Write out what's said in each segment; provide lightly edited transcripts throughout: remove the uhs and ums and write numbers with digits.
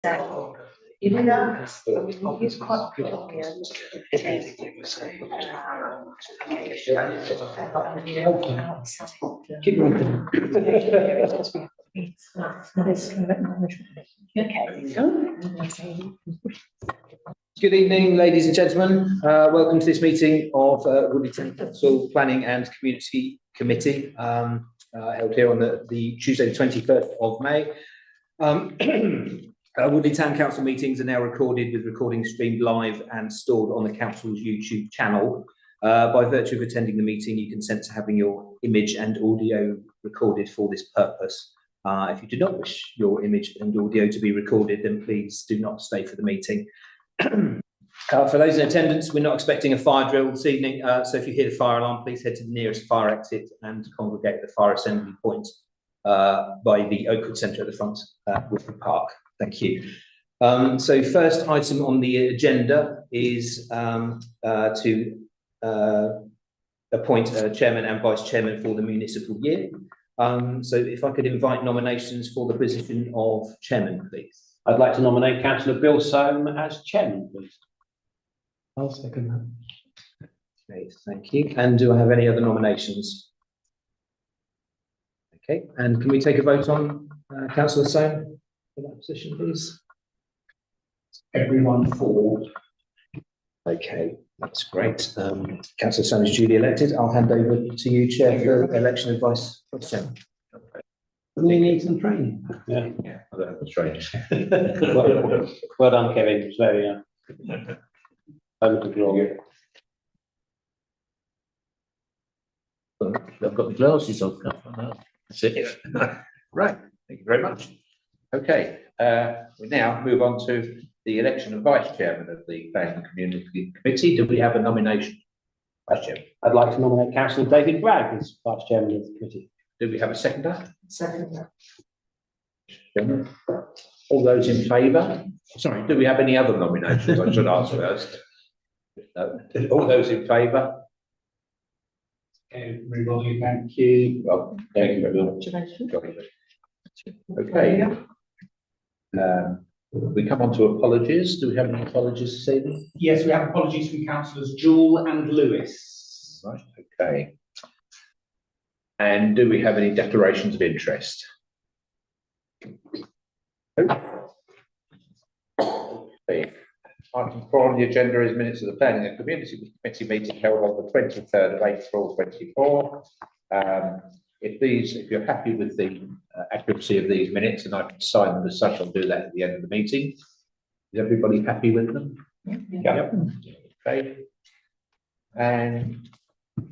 So, you know, I mean, he's quite brilliant. Keep on. Good evening, ladies and gentlemen. Welcome to this meeting of Woodley Town Council Planning and Community Committee, held here on the Tuesday, the 21st of May. Woodley Town Council meetings are now recorded with recording streamed live and stored on the council's YouTube channel. By virtue of attending the meeting, you consent to having your image and audio recorded for this purpose. If you do not wish your image and audio to be recorded, then please do not stay for the meeting. For those in attendance, we're not expecting a fire drill this evening, so if you hear the fire alarm, please head to the nearest fire exit and congregate at the fire assembly point by the Oakwood Centre at the front, Woodford Park. Thank you. So first item on the agenda is to appoint a chairman and vice chairman for the municipal year. So if I could invite nominations for the position of chairman, please. I'd like to nominate Councillor Bill Soam as chairman, please. I'll second that. Okay, thank you. And do I have any other nominations? Okay, and can we take a vote on Councillor Soam for that position, please? Everyone for. Okay, that's great. Councillor Soam is duly elected. I'll hand over to you, Chair, for election of vice chairman. We need some training. Yeah, I don't have the training. well done, Kevin. There we are. Over to Gloria. I've got the glasses on. That's it. Right, thank you very much. Okay, we now move on to the election of vice chairman of the Planning and Community Committee. Do we have a nomination? Vice chairman. I'd like to nominate Councillor David Bragg as vice chairman of the committee. Do we have a seconder? Second. All those in favour? Sorry, do we have any other nominations? I should ask first. No. All those in favour? Everybody, thank you. Well, thank you very much. Okay. We come on to apologies. Do we have any apologies this evening? Yes, we have apologies from councillors Jewell and Lewis. Right, okay. And do we have any declarations of interest? Okay. Item 4 on the agenda is minutes of the Planning and Community Committee meeting held on the 23rd of April 24. If you're happy with the accuracy of these minutes and I can sign them as such, I'll do that at the end of the meeting. Is everybody happy with them? Yeah. Okay. And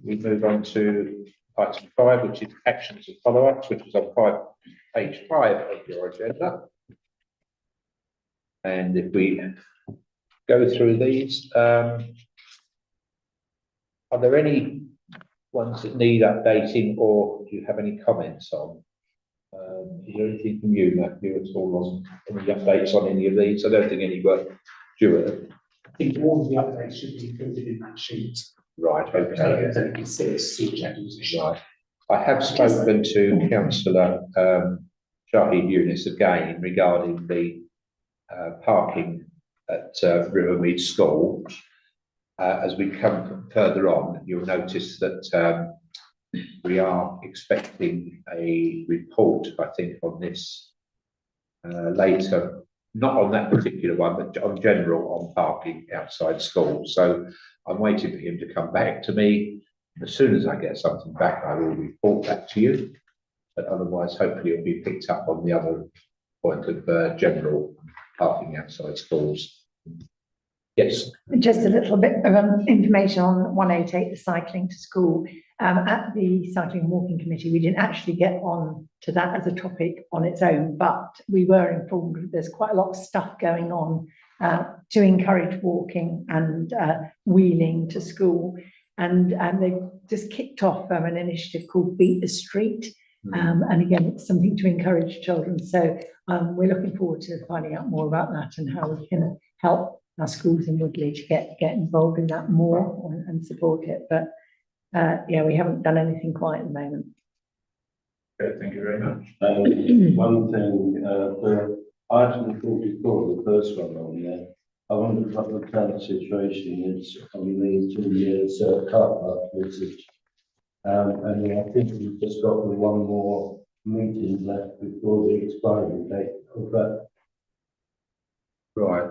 we move on to item 5, which is actions and follow-ups, which is on page 5 of your agenda. And if we go through these, are there any ones that need updating or do you have any comments on? Is there anything from you, Matthew, at all on any updates on any of these? I don't think any were due. I think all of the updates should be included in that sheet. Right, okay. There's only 6 subjects. Right. I have spoken to Councillor Shahid Yunus again regarding the parking at Rivermead School. As we come further on, you'll notice that we are expecting a report, I think, on this later, not on that particular one, but on general on parking outside school. So I'm waiting for him to come back to me. As soon as I get something back, I will report that to you. But otherwise, hopefully it'll be picked up on the other point of general parking outside schools. Yes. Just a little bit of information on 188, the cycling to school. At the Cycling and Walking Committee, we didn't actually get on to that as a topic on its own, but we were informed that there's quite a lot of stuff going on to encourage walking and wheeling to school. And they've just kicked off an initiative called Beat the Street. And again, it's something to encourage children. So we're looking forward to finding out more about that and how we can help our schools in Woodley to get involved in that more and support it. But yeah, we haven't done anything quite at the moment. Okay, thank you very much. One thing, Item 44, the first one on there. I wonder what the current situation is on the 2 years car park usage. And I think we've just got the one more meeting left before the expiry date of that. Right,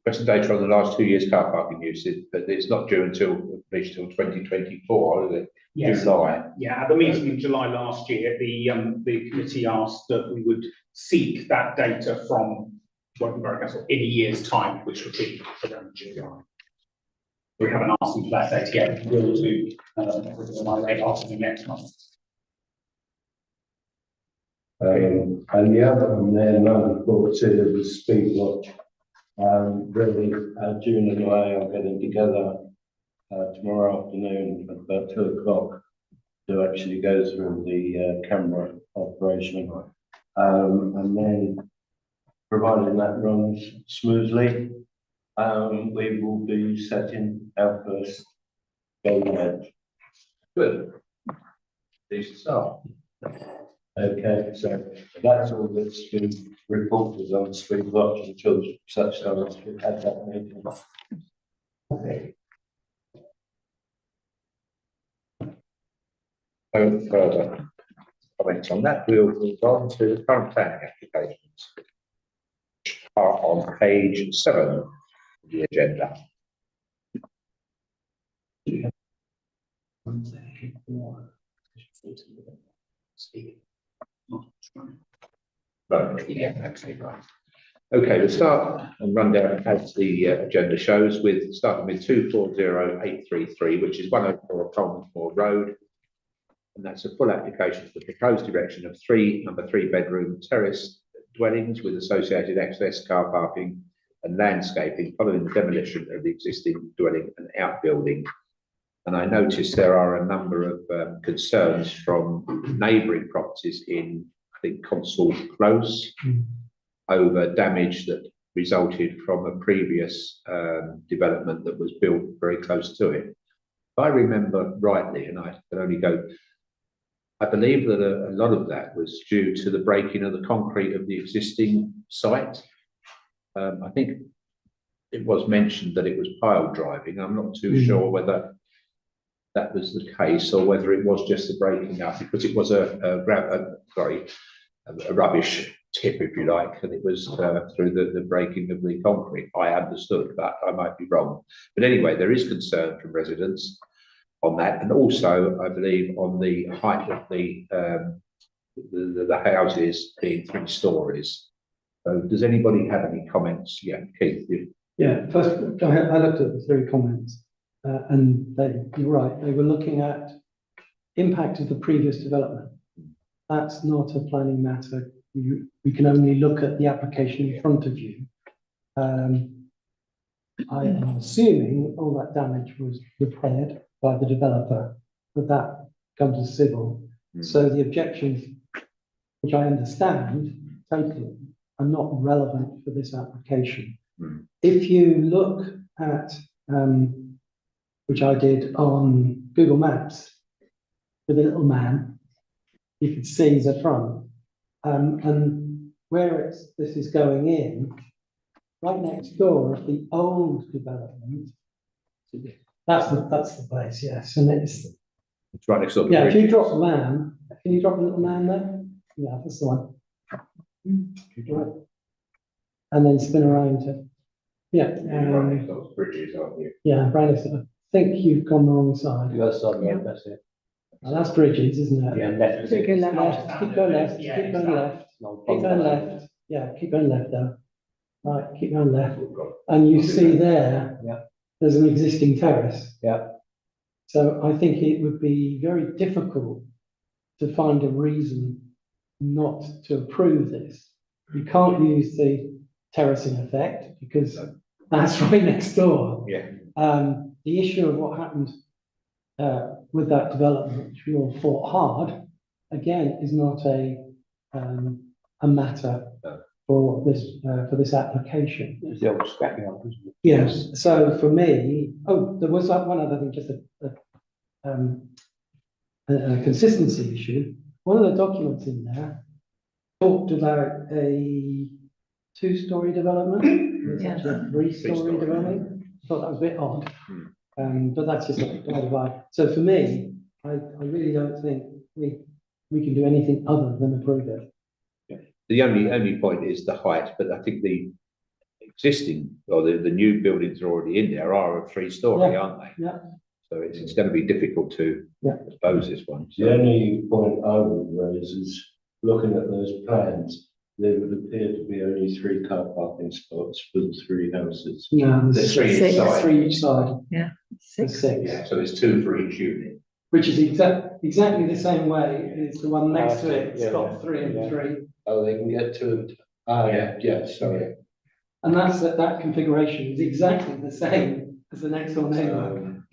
present data on the last 2 years car parking usage, but it's not due until, at least till 2024, is it? Yes. July. Yeah, at the meeting in July last year, the committee asked that we would seek that data from Working Borough Council in a year's time, which would be around July. We haven't asked them for that data yet. We'll do my late afternoon next month. And the other one there, number 42, the speed watch. Really, June and I are getting together tomorrow afternoon at about 2 o'clock to actually go through the camera operation. And then, providing that runs smoothly, we will be setting our first go live. Good. Decent start. Okay, so that's all that's been reported on Speed Watch until such time as we had that meeting. No further comments on that. We'll move on to the current planning applications. Which are on page 7 of the agenda. Right, yeah, actually, right. Okay, we'll start and run down as the agenda shows, with starting with 240833, which is 104 Colmsmoor Road. And that's a full application for the proposed erection of 3 3-bedroom terrace dwellings with associated access, car parking and landscaping following the demolition of the existing dwelling and outbuilding. And I noticed there are a number of concerns from neighbouring properties in, I think, Consort Close, over damage that resulted from a previous development that was built very close to it. If I remember rightly, and I can only go, I believe that a lot of that was due to the breaking of the concrete of the existing site. I think it was mentioned that it was pile driving. I'm not too sure whether that was the case or whether it was just the breaking up, because it was a rubbish tip, if you like, and it was through the breaking of the concrete. I understood, but I might be wrong. But anyway, there is concern from residents on that, and also I believe on the height of the houses being 3 stories. So does anybody have any comments? Yeah, Keith. Yeah, first I looked at the 3 comments, and you're right. They were looking at impact of the previous development. That's not a planning matter. We can only look at the application in front of you. I am assuming all that damage was repaired by the developer, but that comes as civil. So the objections, which I understand totally, are not relevant for this application. If you look at, which I did on Google Maps, with a little man, you can see the front. And where this is going in, right next door of the old development, that's the place, yes. And it's right next door. yeah, if you drop the man, can you drop the little man there? Yeah, that's the one. Right. And then spin around to, yeah. Those bridges, aren't you? Yeah, Brandis, I think you've gone the wrong side. The other side, yeah, that's it. Well, that's Bridges, isn't it? Yeah, left. Keep going left. Keep going left, keep going left, keep going left. Yeah, keep going left though. Right, keep going left. And you see there, Yeah. there's an existing terrace. Yeah. So I think it would be very difficult to find a reason not to approve this. You can't use the terracing effect because that's right next door. Yeah. The issue of what happened with that development, which we all fought hard, again, is not a matter for this application. It's the old scrapping up, isn't it? Yes. So for me, there was one other thing, just a consistency issue. One of the documents in there talked about a two-story development. It's Yeah. actually a three-story Three-storey. development. I thought that was a bit odd. Hmm. But that's just like by the by. So for me, I really don't think we can do anything other than approve it. The only point is the height, but I think the existing or the new buildings are already in there are a three-story, Yeah. aren't they? Yeah. So it's going to be difficult to Yeah. propose this one. The only point I would raise is looking at those plans, there would appear to be only 3 car parking spots for the 3 houses. No, There's 3 Six. each side. three each side. Yeah. There's Six. six. Yeah, so there's 2 for each unit. Which is exactly the same way as the one next to it. It's Yeah, got 3 and yeah. 3. Oh, they can get 2 and, yeah, sorry. And that configuration is exactly the same as the next door neighbour.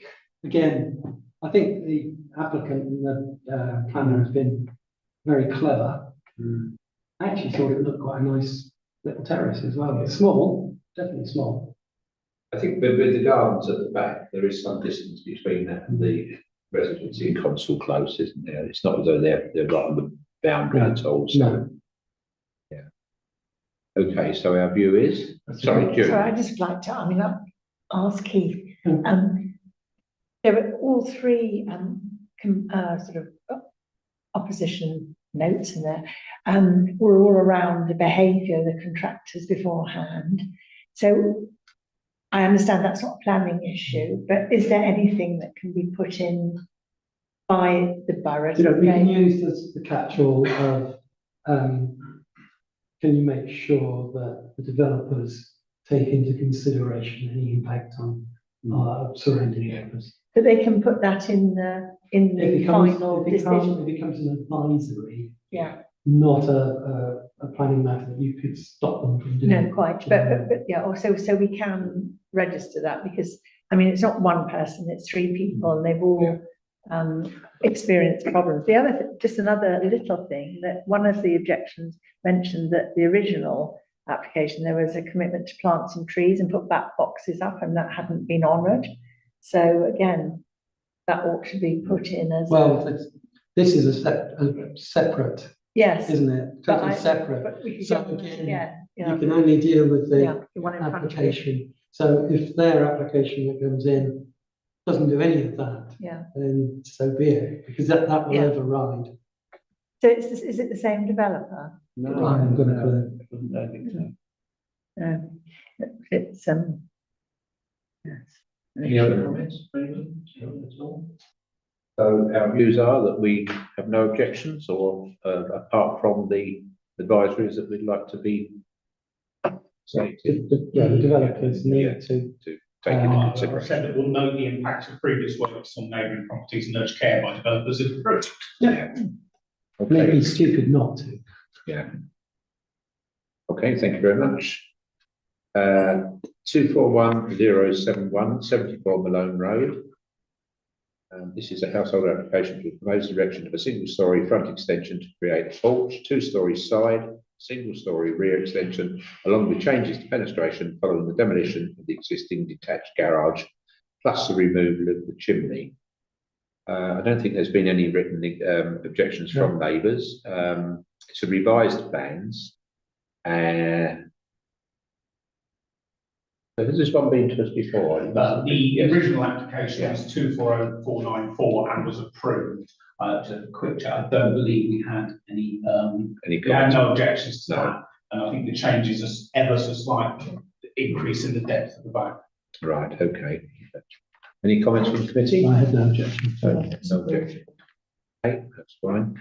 Again, I think the applicant and the planner has been very clever. I actually thought it looked quite a nice little terrace as well. It's small, definitely small. I think with the gardens at the back, there is some distance between that and the residency in Constable Close, isn't there? It's not as though they're right on the boundary No, at all. So. no. Yeah. Okay, so our view is, sorry, Julie. So I just like to, ask Keith, there were all 3, sort of opposition notes in there, were all around the behaviour of the contractors beforehand. So I understand that's not a planning issue, but is there anything that can be put in by the borough? You know, we can to say- use the catch-all of, can you make sure that the developers take into consideration any impact on surrounding areas? But they can put that in the final decision. It becomes an advisory, Yeah, not a planning matter that you could stop them from doing. no, quite, but yeah, also, so we can register that because, it's not one person, it's 3 people and they've all experienced problems. The other, just another little thing, that one of the objections mentioned that the original application, there was a commitment to plant some trees and put back boxes up and that hadn't been honoured. So again, that ought to be put in as. Well, this is a separate, Yes. isn't it? but Totally I- separate. But we could So get them again, together, You yeah, can only deal with the yeah, the one in front of you. application. So if their application that comes in doesn't do any of that, Yeah, then so be it, because that will Yeah. override. so is it the same developer? No, I haven't got a clue. I don't think so. No, it's, yes. Any other comments? So our views are that we have no objections or apart from the advisories that we'd like to be stated The developers Yeah. need to, to take into I consideration. said that we'll note the impact of previous works on neighbouring properties and urge care by developers if approved. yeah, maybe Okay, it's stupid not to. yeah. Okay, thank you very much. 241071 74 Malone Road. This is a household application to propose erection of a single-storey front extension to create a porch, 2-storey side, single-storey rear extension, along with changes to fenestration following the demolition of the existing detached garage, plus the removal of the chimney. I don't think there's been any written objections from neighbours. It's a revised plans. So has this one been to us before? The Yes. original application was 240494 and was approved. To a quick chat, I don't believe we had any, Any we had comments? no objections to No. that. And I think the changes are ever so slight increase in the depth of the back. Right, okay. Any comments from the committee? I had no objection. No objection. Okay, that's fine.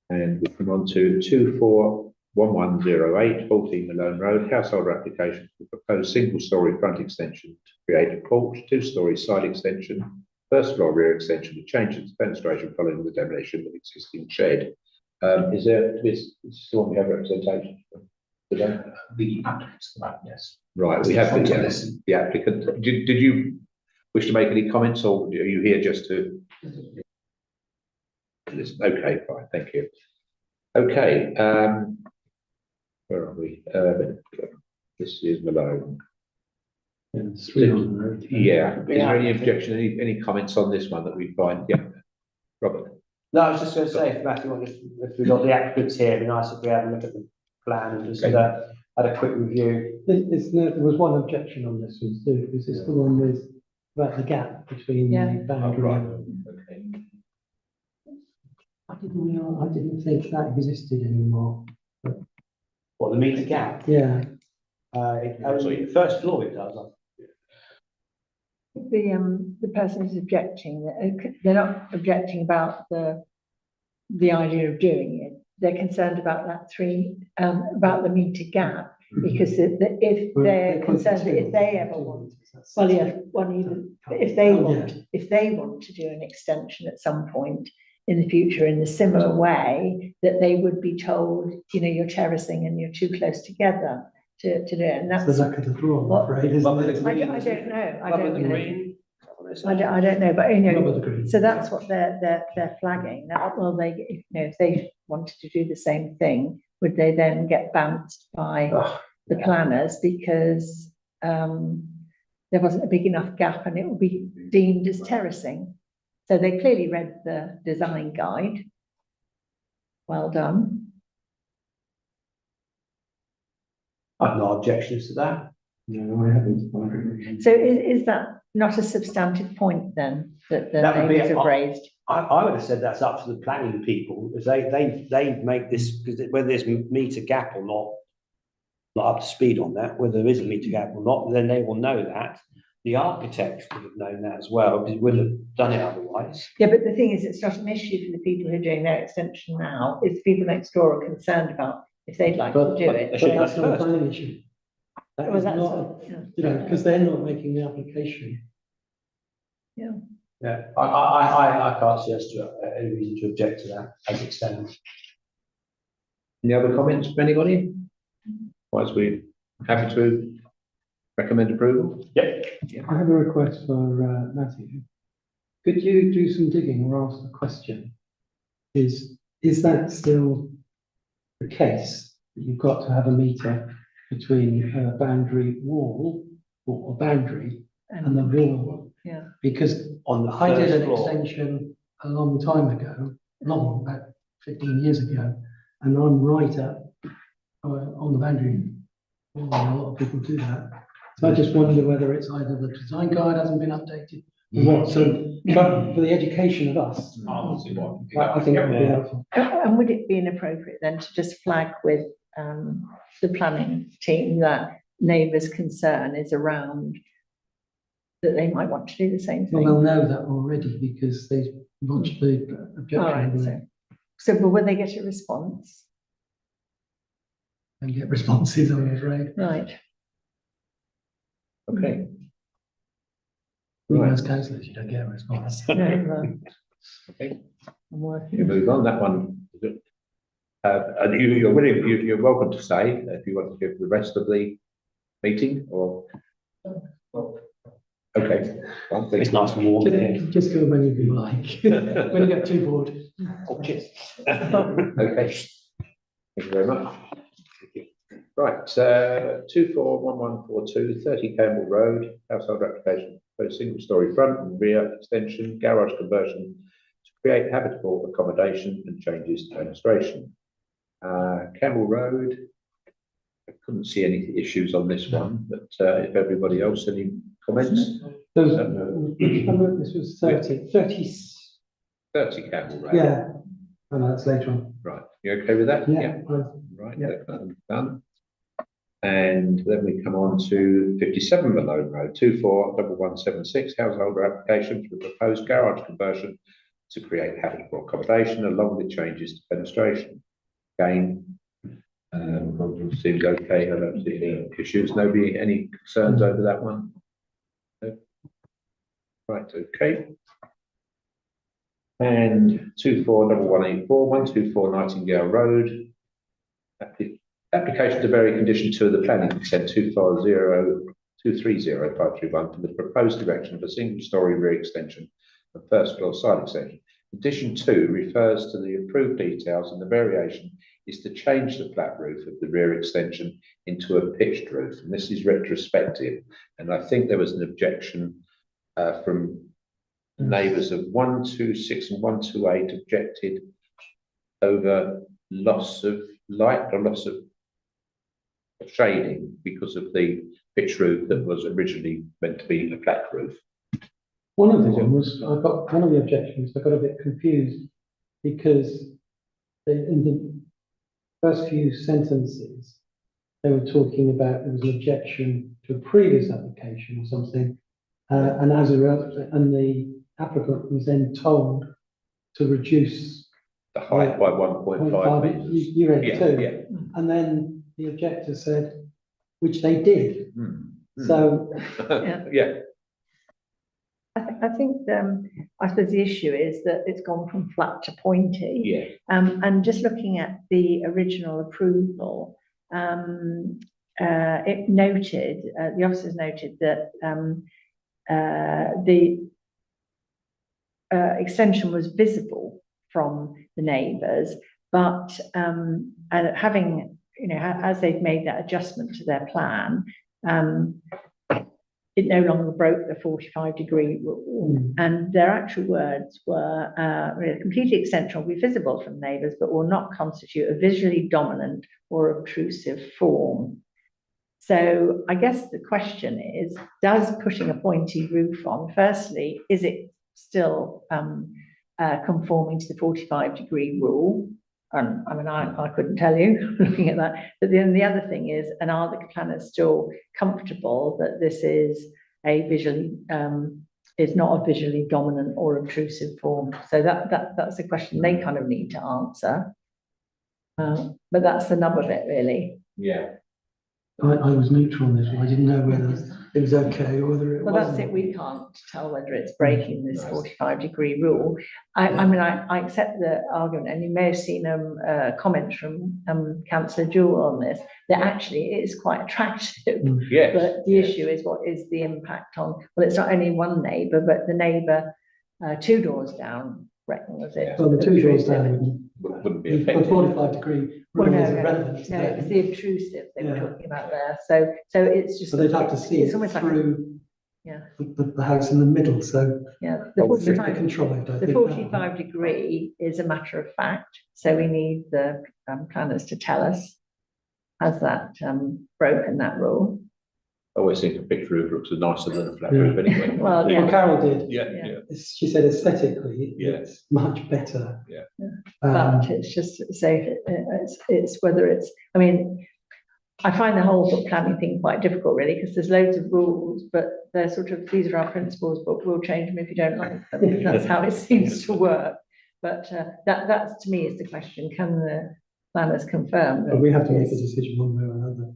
And we come on to 241108 14 Malone Road, household application for proposed single-storey front extension to create a porch, 2-storey side extension, first floor rear extension with changes to fenestration following the demolition of existing shed. Is this the one we have representation from today? The applicants for that, yes. Right, we have Front the, of this. the applicant. Did you wish to make any comments or are you here just to listen? Okay, fine, thank you. Okay, where are we? This is Malone. Yeah, it's 3 on the road. Yeah, is there any objection, any comments on this one that we find? Yeah, Robert. No, I was just going to say, if Matthew, if we've got the applicants here, it'd be nice if we had a look at them. plan and just had a quick review. There was one objection on this one too, because it's the one with about the gap between Yeah. the boundary. Okay. I didn't think that existed anymore. What, the meter gap? Yeah, First floor it does. The person is objecting, they're not objecting about the idea of doing it. They're concerned about that about the meter gap, because if they're concerned that if they ever want, well, yeah, if they want to do an extension at some point in the future in a similar way, that they would be told, you're terracing and you're too close together to do it, and that's that's. the luck of the draw, I'm afraid, isn't it? I don't know, I don't know. Green. I don't know, but Rubber the green. so that's what they're flagging. Now, well, if they wanted to do the same thing, would they then get bounced by the planners because there wasn't a big enough gap and it will be deemed as terracing? So they clearly read the design guide. Well done. I've no objections to that. No, I haven't. So is that not a substantive point then that the That would be neighbours have raised? I would have said that's up to the planning people, because they make this, because whether there's meter gap or not up to speed on that, whether there is a meter gap or not, then they will know that. The architects would have known that as well, because it wouldn't have done it otherwise. Yeah, but the thing is, it's not an issue for the people who are doing their extension now. It's the people next door are concerned about if they'd like to do it. should But that's go not a first. planning issue. That Well, is that's not, yeah. because they're not making the application. Yeah, I can't see us to any reason to object to that as it stands. Any other comments from anybody? Otherwise, we're happy to recommend approval. Yep. I have a request for Matthew. Could you do some digging or ask the question? Is that still the case, that you've got to have a meter between a boundary wall or boundary and the wall? Yeah. Because On the I did first an floor. extension a long time ago, about 15 years ago, and I'm right up on the boundary. Well, a lot of people do that. So I just wonder whether it's either the design guide hasn't been updated or what. So, but for the education of us, I'll see what. I think it would be Yeah. helpful. And would it be inappropriate then to just flag with the planning team that neighbours' concern is around that they might want to do the same Well, thing? they'll know that already because they lodged the All right, objection so but will they get a response? and get responses, I'm afraid. Right. Okay. Even Right. as councillors, you don't get a response. No, Okay. I'm working. You move on, that one. And you're willing, you're welcome to stay if you want to give the rest of the meeting or. Okay. One thing. It's nice and warm here. Just go when you like, when you get too bored. Oh, cheers. Okay. Thank you very much. Right, 241142, 30 Campbell Road, household application for a single story front and rear extension, garage conversion to create habitable accommodation and changes to administration. Campbell Road, I couldn't see any issues on this one, but if everybody else, any comments? Those, this was 30. 30 Campbell Road. Yeah, and that's later on. Right, you okay with that? Yeah. Right, Yeah. that's done. And then we come on to 57 Malone Road, 241176, householder application for the proposed garage conversion to create habitable accommodation along with changes to fenestration. Again, seems okay, I don't see any issues, nobody, any concerns over that one? No? Right, okay. And 241184, 124 Nightingale Road. Application to vary condition 2 of the planning consent 250230 for the proposed erection of a single story rear extension and first floor side extension. Condition 2 refers to the approved details, and the variation is to change the flat roof of the rear extension into a pitched roof. And this is retrospective. And I think there was an objection from neighbours of 126 and 128 objected over loss of light or loss of shading because of the pitch roof that was originally meant to be a flat roof. One of one of the objections, I got a bit confused because in the first few sentences, they were talking about there was an objection to a previous application or something. And as a result, and the applicant was then told to reduce The height by 1.5 0.5. metres. You read it Yeah, too. yeah. And then the objector said, which they did. So Yeah, I think, I suppose the issue is that it's gone from flat to pointy. yeah. And just looking at the original approval, it noted, the officers noted that the extension was visible from the neighbours, but and having, you know, as they've made that adjustment to their plan, it no longer broke the 45-degree rule, and their actual words were, "A complete extension will be visible from neighbours, but will not constitute a visually dominant or obtrusive form." So I guess the question is, does putting a pointy roof on, firstly, is it still conforming to the 45-degree rule? And I mean, I couldn't tell you looking at that. But then the other thing is, and are the planners still comfortable that this is a visually, is not a visually dominant or obtrusive form? So that's a question they kind of need to answer. But that's the nub of it, really. Yeah. I was neutral on this one. I didn't know whether it was okay or whether it Well, wasn't. that's it. We can't tell whether it's breaking this 45-degree rule. I mean, I accept the argument, and you may have seen a comment from Councillor Jewell on this, that actually it is quite attractive. Yes. But the issue is, what is the impact on, well, it's not only one neighbour, but the neighbour 2 doors down, Breton, was it? Well, the 2 doors down Wouldn't be the affected. 45-degree Well, rule no, is no, irrelevant. no, it was the obtrusive they were Yeah. talking about there. So it's just. So they'd have to see it's it almost like through yeah. the house in the middle, so Yeah, it's a bit contrived, I the think. 45-degree is a matter of fact, so we need the planners to tell us, has that broken that rule? I always think a pitch roof looks nicer than a flat roof anyway. Well, Well, yeah, Carol did. Yeah, Yeah. yeah. She said aesthetically, Yeah. it's much better. Yeah. but it's just say it's whether it's, I mean, I find the whole sort of planning thing quite difficult, really, because there's loads of rules, but they're sort of, these are our principles, but we'll change them if you don't like them. That's how it seems to work. But that's, to me, is the question: can the planners confirm that? But we have to make a it's- decision one way or another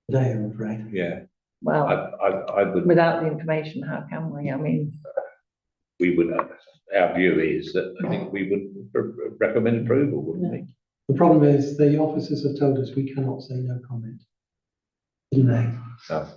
today, I'm afraid. Yeah, Well, I would, without the information, how can we? I mean, we would, our view is that I think we would recommend approval, wouldn't we? The problem is the officers have told us we cannot say no comment. Didn't they? So,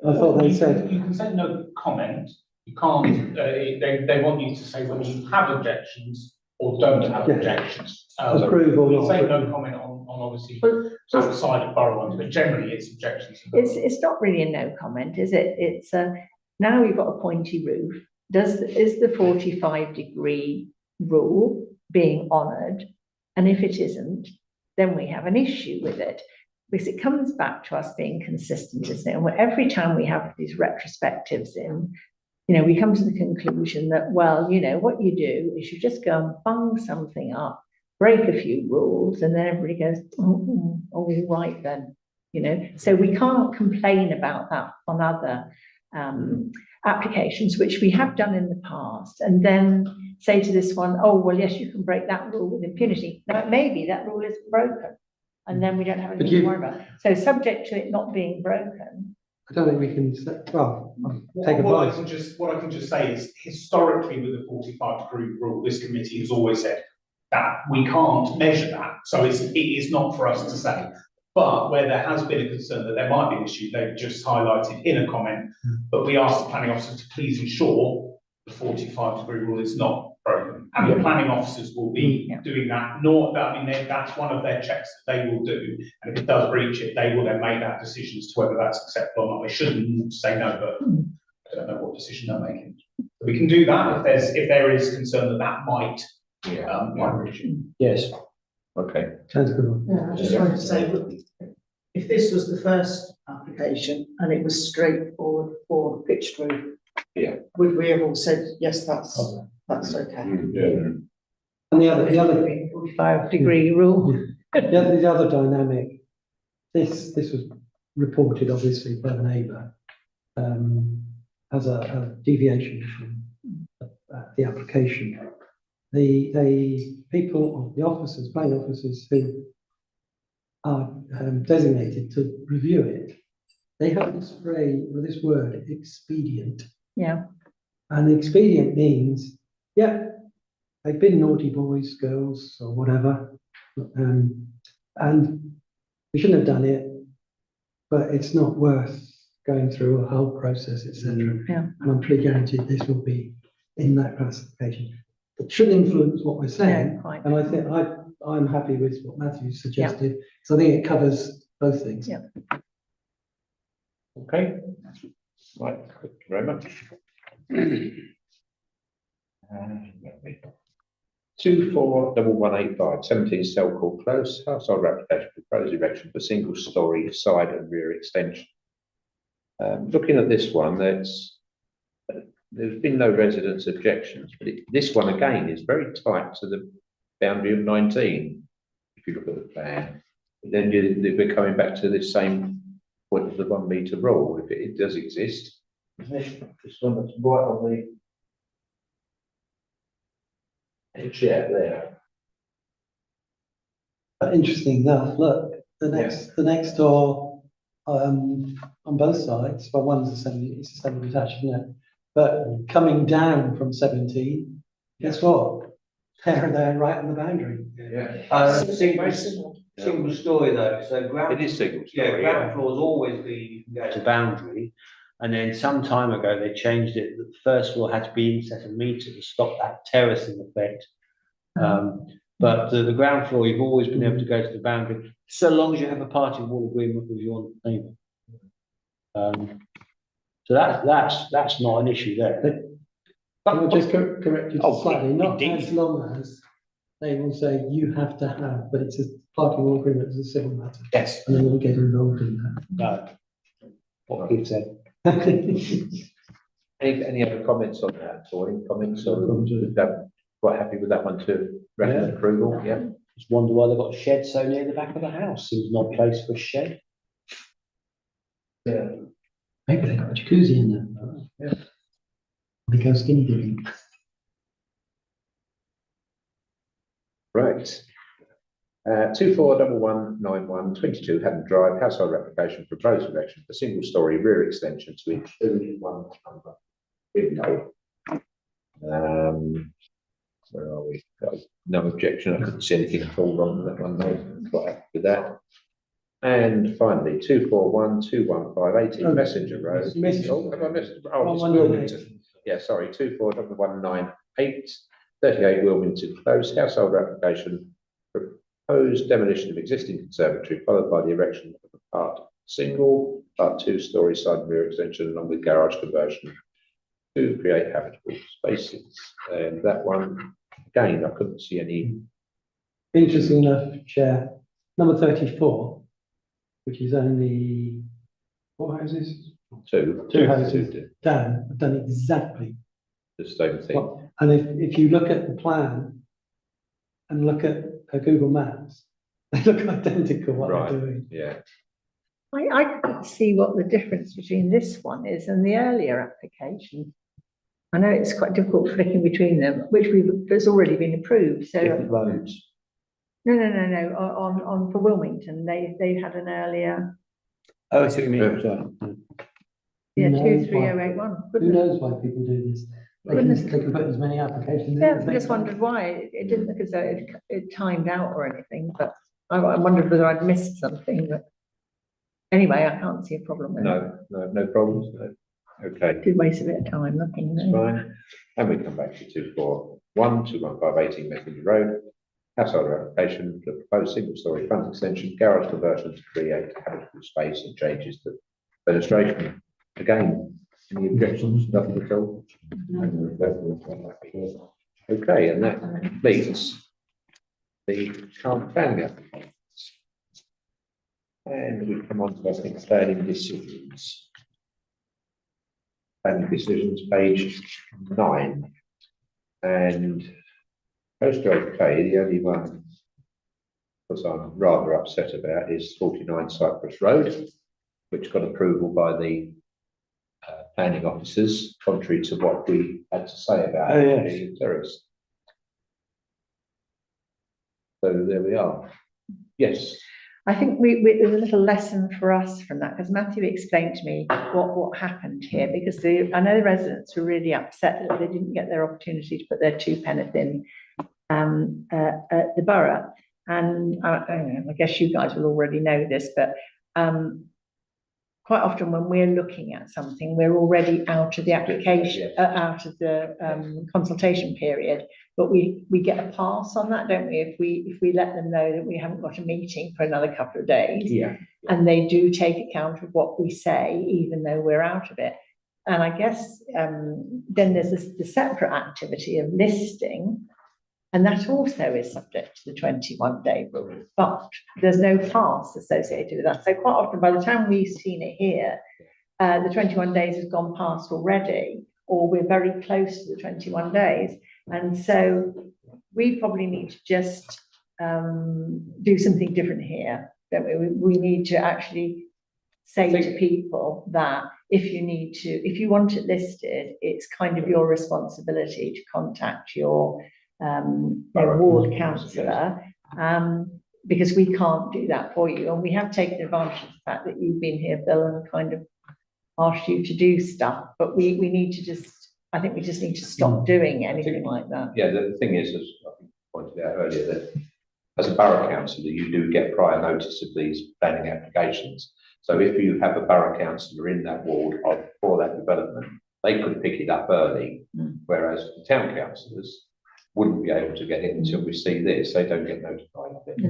I thought they said, You can say no comment, you can't, they want you to say whether you have objections or don't have Yeah. objections. approve or We not. say no comment on obviously well, outside of borough ones, but generally it's objections. it's not really a no comment, is it? It's now we've got a pointy roof. Is the 45-degree rule being honoured? And if it isn't, then we have an issue with it, because it comes back to us being consistent, isn't it? And every time we have these retrospectives in, you know, we come to the conclusion that, well, you know, what you do is you just go and bung something up, break a few rules, and then everybody goes, oh, all right then, you know. So we can't complain about that on other applications, which we have done in the past, and then say to this one, oh, well, yes, you can break that rule with impunity. Now, maybe that rule is broken, and then we don't have anything to worry about. So subject to it not being broken. I don't think we can say, well, take What advice. I can just say is, historically with the 45-degree rule, this committee has always said that we can't measure that, so it is not for us to say. But where there has been a concern that there might be an issue, they've just highlighted in a comment, but we asked the planning officer to please ensure the 45-degree rule is not broken. And the planning officers will be doing that, I mean, that's one of their checks that they will do. And if it does breach it, they will then make that decision as to whether that's acceptable or not. They shouldn't say no, but I don't know what decision they're making. So we can do that if there is concern that might breach it. Yes. Okay. Sounds a good one. Yeah, I just wanted to say, if this was the first application and it was straightforward for pitched roof. Yeah. Would we have all said, yes, that's okay? Yeah. And the other 45-degree rule. the other dynamic, this was reported obviously by the neighbour as a deviation from the application. The people, the officers, planning officers who are designated to review it, they have this phrase, or this word, expedient. Yeah. And expedient means, yeah, they've been naughty boys, girls, or whatever, and we shouldn't have done it, but it's not worth going through a whole process, etc. Yeah. And I'm pretty guaranteed this will be in that classification. It should influence what we're saying, Yeah, quite. and I think I'm happy with what Matthew suggested, so I think it covers both things. Yeah. Okay. Right, thank you very much. 241185, 17 Selcourt Close, household application proposed erection for single story side and rear extension. Looking at this one, there's been no residents' objections, but this one again is very tight to the boundary of 19. If you look at the plan, then we're coming back to the same point of the 1 metre rule, if it does exist. This one that's right on the edge there. But interesting enough, look, the next door on both sides, well, one's a it's a semi-detached, isn't it? But coming down from 17, guess what? They're right on the boundary. Yeah. Single story though, so ground. It is single Yeah, story, ground floor's always been, you can go to boundary. And then some time ago, they changed it, that the first floor had to be inset a metre to stop that terracing effect. But the ground floor, you've always been able to go to the boundary, so long as you have a party wall agreement with your neighbour. So that's not an issue there. I'll just correct you Oh, slightly, not indeed. as long as they will say you have to have, but it's a party wall agreement as a civil matter. Yes. And then we'll get involved in No. What Keith said. that. Any other comments on that, or any comments on that? Quite happy with that one too? Recommend approval, yeah. Just wonder why they've got a shed so near the back of the house, seems not a place for a shed. Yeah. Maybe they've got a jacuzzi in there. Yeah. They go skinny dipping. Right. 241191 22 Haddon Drive, household application proposed erection for single story rear extension to include one window. Where are we? Got no objection. I couldn't see anything at all wrong with that one. No, quite happy with that. And finally, 241215 18 Messenger Road. Oh, have I missed? Oh, it's Wilmington. Yeah, sorry, 241198 38 Wilmington Close, household application, proposed demolition of existing conservatory, followed by the erection of a part single, part 2-story side and rear extension, along with garage conversion to create habitable spaces. And that one, again, I couldn't see any. Interesting enough, Chair, number 34, which is only 4 houses Two houses down, have done exactly. the same thing. Well, and if you look at the plan and look at Google Maps, they look identical what Right. they're doing. Yeah, I couldn't see what the difference between this one is and the earlier application. I know it's quite difficult flicking between them, which has already been approved, so. Different roads. No, on for Wilmington, they had an earlier, Oh, I see what you mean, sorry. yeah, Who knows 23081. Who knows why people do this? Goodness. They can put as many applications in. Yeah, as I they just can. wondered why, it didn't look as though it timed out or anything, but I wondered whether I'd missed something, but anyway, I can't see a problem with it. no problems. No. Okay. Did waste a bit of time looking That's there. fine. And we come back to 241215 18 Messenger Road. Household application to propose single story front extension, garage conversion to create habitable space and changes to fenestration. Again, any objections? Nothing at all? Okay, and that completes the current planning application. And we come on to, I think, planning decisions. Planning decisions, page 9. And most okay, the only one because I'm rather upset about is 49 Cypress Road, which got approval by the planning officers, contrary to what we had to say about the terrace. So there we are. Yes. I think there's a little lesson for us from that, because Matthew explained to me what happened here, because I know the residents were really upset that they didn't get their opportunity to put their 2 penneth in at the borough. And I guess you guys will already know this, but quite often when we're looking at something, we're already out of the application, out of the consultation period, but we get a pass on that, don't we? If we let them know that we haven't got a meeting for another couple of days, and they do take account of what we say, even though we're out of it. And I guess then there's the separate activity of listing, and that also is subject to the 21-day rule, but there's no pass associated with that. So quite often, by the time we've seen it here, the 21 days has gone past already, or we're very close to the 21 days. And so we probably need to just do something different here, don't we? We need to actually say to people that if you want it listed, it's kind of your responsibility to contact your ward councillor, because we can't do that for you. And we have taken advantage of the fact that you've been here, Bill, and kind of asked you to do stuff, but we need to I think we just need to stop doing anything like that. Yeah, the thing is, as I think pointed out earlier, that as a borough councillor, you do get prior notice of these planning applications. So if you have a borough councillor in that ward for that development, they could pick it up early, whereas the town councillors wouldn't be able to get it until we see this. They don't get notified of it.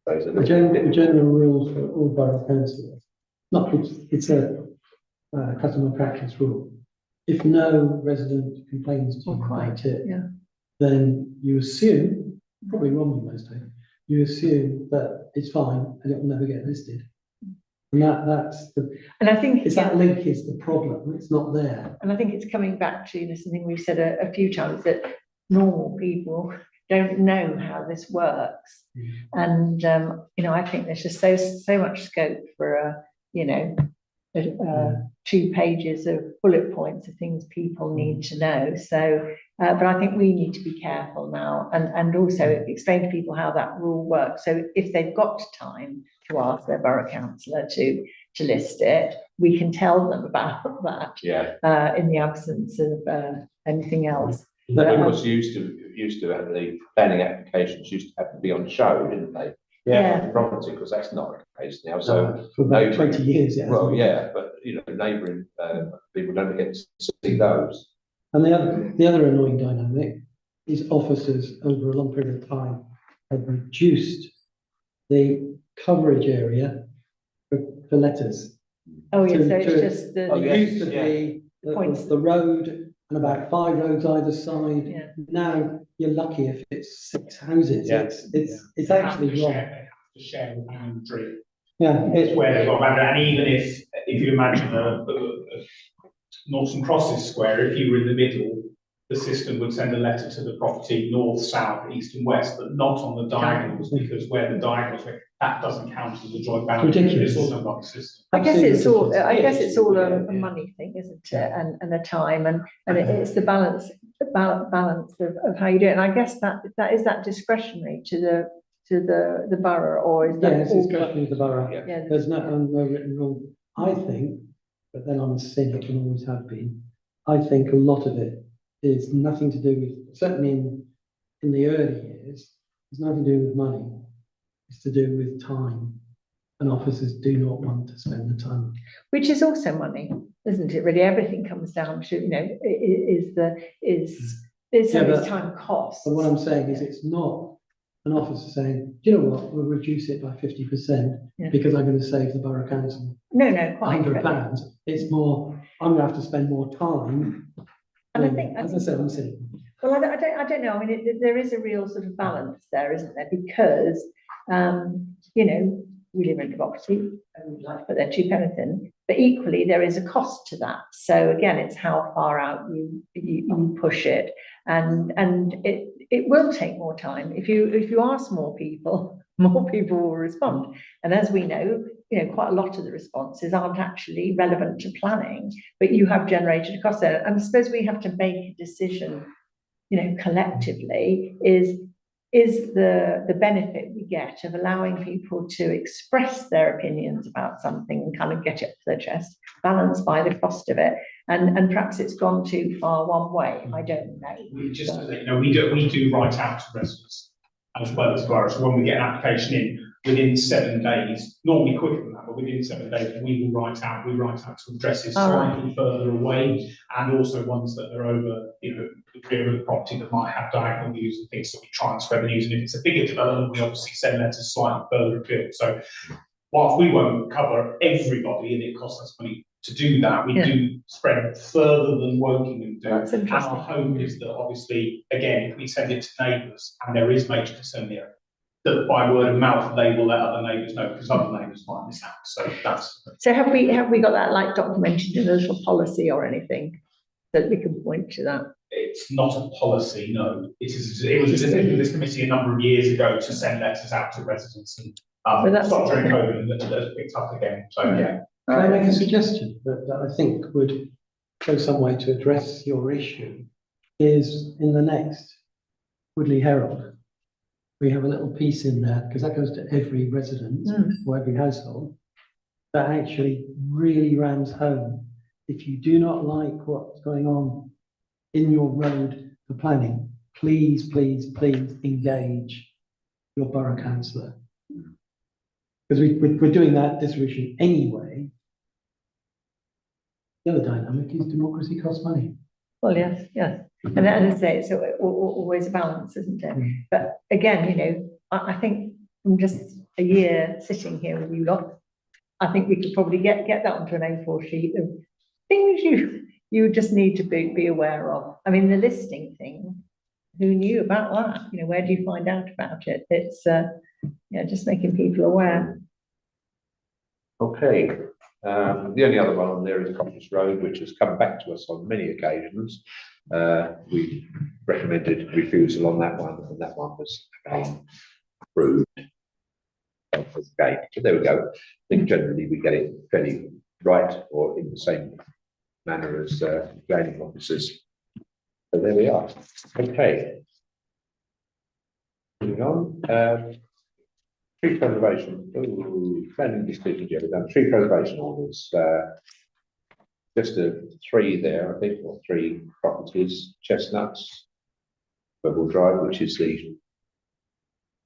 So it's The general rules for all borough councillors, it's a customer practice rule. If no resident complains to you about it, then you assume, probably wrongly most times, you assume that it's fine and it will never get listed. And that's the, and I think it's that link is the problem. It's not there. And I think it's coming back to something we've said a few times, that normal people don't know how this works. And I think there's just so much scope for 2 pages of bullet points of things people need to know. So, but I think we need to be careful now, and also explain to people how that rule works. So if they've got time to ask their borough councillor to list it, we can tell them about that in the absence of anything else. Because used to have the planning applications used to have to be on show, didn't they? Property, because that's not the case now. So for about 20 years, but neighbouring people don't get to see those. And the other annoying dynamic is officers over a long period of time have reduced the coverage area for letters. Oh yes, so it's just it used to be the road and about 5 roads either side. Now you're lucky if it's 6 houses. It's actually wrong. They have to share with boundary. It's where they've got boundary, and even if you imagine a Norton Crosses square, if you were in the middle, the system would send a letter to the property north, south, east, and west, but not on the diagonals, because where the diagonals were, that doesn't count as a joint boundary. Ridiculous. It's also not a system. I guess it's all a money thing, isn't it? And a time, and it's the balance of how you do it. And I guess that is that discretionary to the borough, or is that it's discretionary to the borough. There's no written rule. I think, but then I'm a cynic and always have been. I think a lot of it is nothing to do with, certainly in the early years, it's nothing to do with money. It's to do with time, and officers do not want to spend the time. Which is also money, isn't it? Really, everything comes down to it's time cost. But what I'm saying is, it's not an officer saying, do you know what, we'll reduce it by 50% because I'm going to save the borough council. No, quite. £100. It's more, I'm going to have to spend more time. And I think, as I said, I'm saying. Well, I don't know. I mean, there is a real sort of balance there, isn't there? Because we live in democracy and we'd like to put their two pence in, but equally there is a cost to that. So again, it's how far out you push it, and it will take more time. If you ask more people will respond. And as we know, quite a lot of the responses aren't actually relevant to planning, but you have generated a cost there. And I suppose we have to make a decision, collectively, is the benefit we get of allowing people to express their opinions about something and kind of get it off their chest, balanced by the cost of it. And perhaps it's gone too far one way. I don't know. We just, we do write out to residents as well as boroughs. So when we get an application in, within 7 days, normally quicker than that, but within 7 days, we write out to addresses slightly further away, and also ones that are over, the rear of the property that might have diagonal views and things that we try and spread the news. And if it's a bigger development, we obviously send letters slightly further afield. So whilst we won't cover everybody and it costs us money to do that, we do spread further than Wokingham do. That's and interesting. our hope is that obviously, again, if we send it to neighbours and there is major concern there, that by word of mouth they will let other neighbours know, because other neighbours might miss out. So that's. So have we got that like documented in a little policy or anything that we can point to that? It's not a policy, no. It was just in this committee a number of years ago to send letters out to residents, and stopped during COVID and that's picked up again. So yeah. Can I make a suggestion that I think would go some way to address your issue? Is in the next Woodley Herald, we have a little piece in there, because that goes to every resident or every household, that actually really rams home. If you do not like what's going on in your road for planning, please, please, please engage your borough councillor. Because we're doing that distribution anyway. The other dynamic is democracy costs money. Well, yes. And as I say, it's always a balance, isn't it? But again, I think from just a year sitting here with you lot, I think we could probably get that onto an A4 sheet of things you just need to be aware of. I mean, the listing thing, who knew about that? Where do you find out about it? It's just making people aware. Okay. The only other one on there is Coppice Road, which has come back to us on many occasions. We recommended refusal on that one, and that one was approved. Okay, so there we go. I think generally we get it fairly right, or in the same manner as planning officers. So there we are. Okay. Moving on. Tree preservation. Planning decisions, yeah, we've done tree preservation orders. Just 3 there, I think, or 3 properties. Chestnuts, Purple Drive, which is the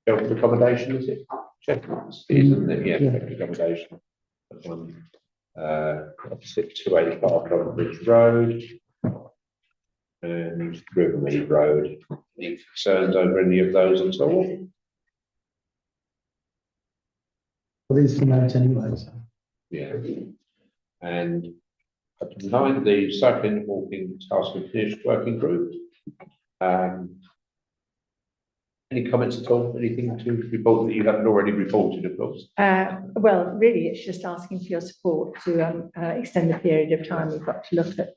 sheltered accommodation, is it? Chestnuts, isn't it? Yeah, sheltered accommodation. That one, opposite 280 Park on Bridge Road and Rivermead Road. Any concerns over any of those at all? Well, these are notes anyway. So. Yeah. And up to 9, the cycling and walking task and finish working group. Any comments at all? Anything to report that you haven't already reported, of course? Well, really, it's just asking for your support to extend the period of time we've got to look at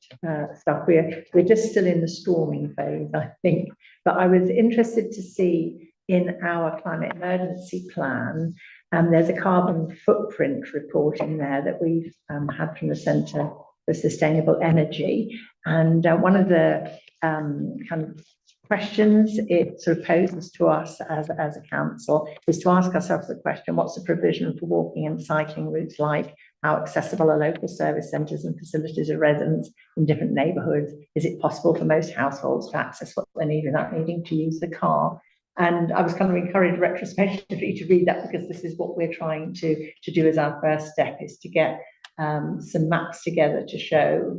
stuff. We're just still in the storming phase, I think. But I was interested to see in our climate emergency plan, there's a carbon footprint report in there that we've had from the Centre for Sustainable Energy. And one of the kind of questions it sort of poses to us as a council is to ask ourselves the question, what's the provision for walking and cycling routes like? How accessible are local service centres and facilities of residents in different neighbourhoods? Is it possible for most households to access what they need without needing to use the car? And I was kind of encouraged retrospectively to read that, because this is what we're trying to do as our first step, is to get some maps together to show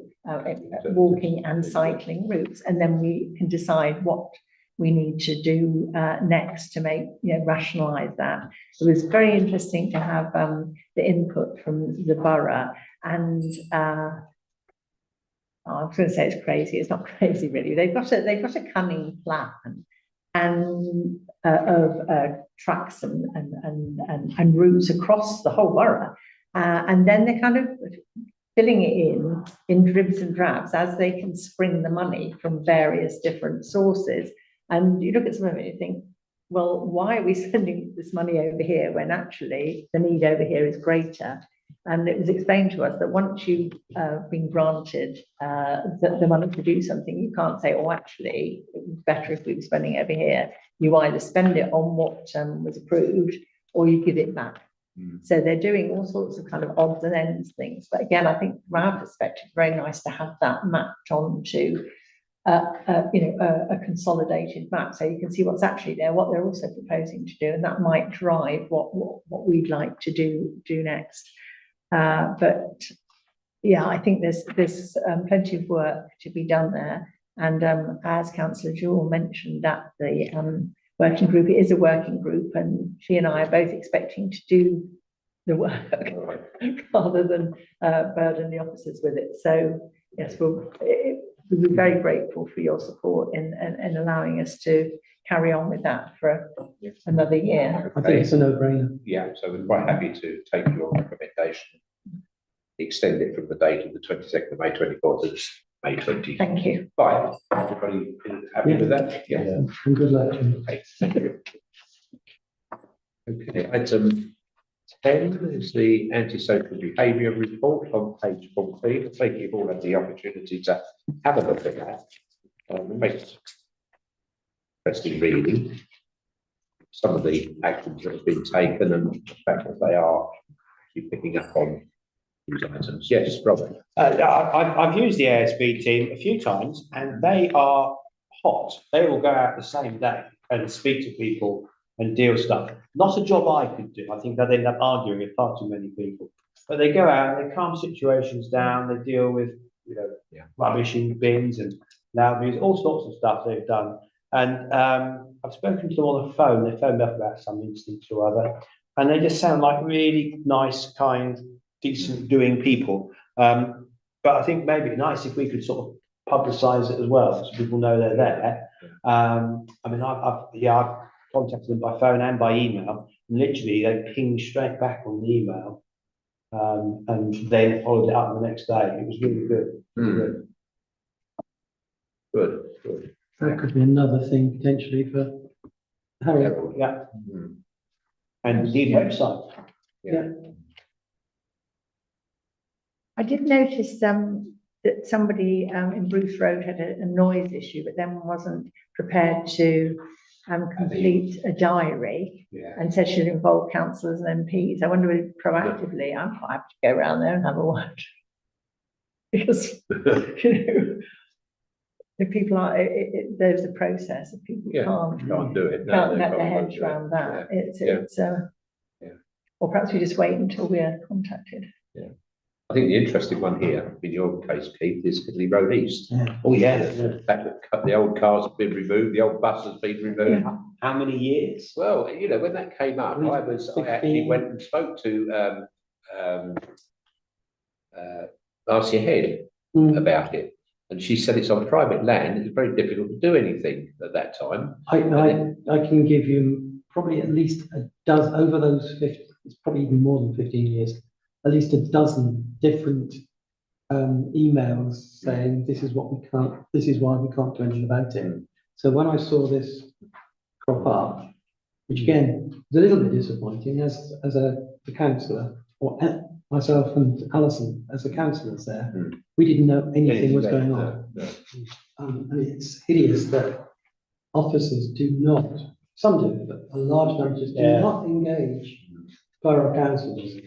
walking and cycling routes, and then we can decide what we need to do next to make, rationalise that. It was very interesting to have the input from the borough, and I was going to say it's crazy. It's not crazy really. They've got a cunning plan. and of tracks and routes across the whole borough. And then they're kind of filling it in dribs and drabs as they can spring the money from various different sources. And you look at some of it and you think, well, why are we spending this money over here when actually the need over here is greater? And it was explained to us that once you've been granted the money to do something, you can't say, oh, actually, it was better if we were spending it over here. You either spend it on what was approved or you give it back. So they're doing all sorts of kind of odds and ends things. But again, I think from our perspective, it's very nice to have that mapped onto a consolidated map, so you can see what's actually there, what they're also proposing to do, and that might drive what we'd like to do next. But yeah, I think there's plenty of work to be done there. And as Councillor Jewell mentioned, that the working group, it is a working group, and she and I are both expecting to do the work rather than burden the officers with it. So yes, we'll be very grateful for your support in allowing us to carry on with that for another year. I think it's a no-brainer. Yeah, so we're quite happy to take your recommendation, extend it from the date of the 22nd of May 24 to May 25. Thank you. Everybody happy with that? Yeah. And good luck to you. Okay, thank you. Okay, item 10 is the antisocial behaviour report on page 14. I think you've all had the opportunity to have a look at that. It makes interesting reading. Some of the actions that have been taken and the fact that they are actually picking up on these items. Yes, Robert. I've used the ASB team a few times and they are hot. They will go out the same day and speak to people and deal stuff. Not a job I could do. I think I'd end up arguing with far too many people. But they go out, they calm situations down, they deal with, rubbish in bins and loud music, all sorts of stuff they've done. And I've spoken to them on the phone. They phoned up about some instance or other, and they just sound like really nice, kind, decent doing people. But I think maybe it'd be nice if we could sort of publicise it as well, so people know they're there. I mean, I've contacted them by phone and by email, and literally they pinged straight back on the email, and then followed it up the next day. It was really good. Really good. Good. That could be another thing potentially for Harry. Yeah. And indeed website. Yeah. I did notice that somebody in Bruce Road had a noise issue, but then wasn't prepared to complete a diary, and said she'd involve councillors and MPs. I wonder if proactively, I'm quite happy to go around there and have a watch. Because, if people are, there's a process, if people Can't do it. can't get their heads around that, or perhaps we just wait until we are contacted. I think the interesting one here, in your case, Keith, is Kidley Road East. Oh, yeah. The fact that the old cars have been removed, the old bus has been removed. How many years? Well, when that came up, I actually went and spoke to Marcia Head about it. And she said it's on private land. It's very difficult to do anything at that time. I can give you probably at least a dozen, over those 50, it's probably even more than 15 years, at least a dozen different emails saying this is what we can't, this is why we can't do anything about it. So when I saw this crop up, which again was a little bit disappointing as the councillor, or myself and Alison as the councillors there, we didn't know anything was going on. And it's hideous that officers do not, some do, but a large number just do not engage borough councillors.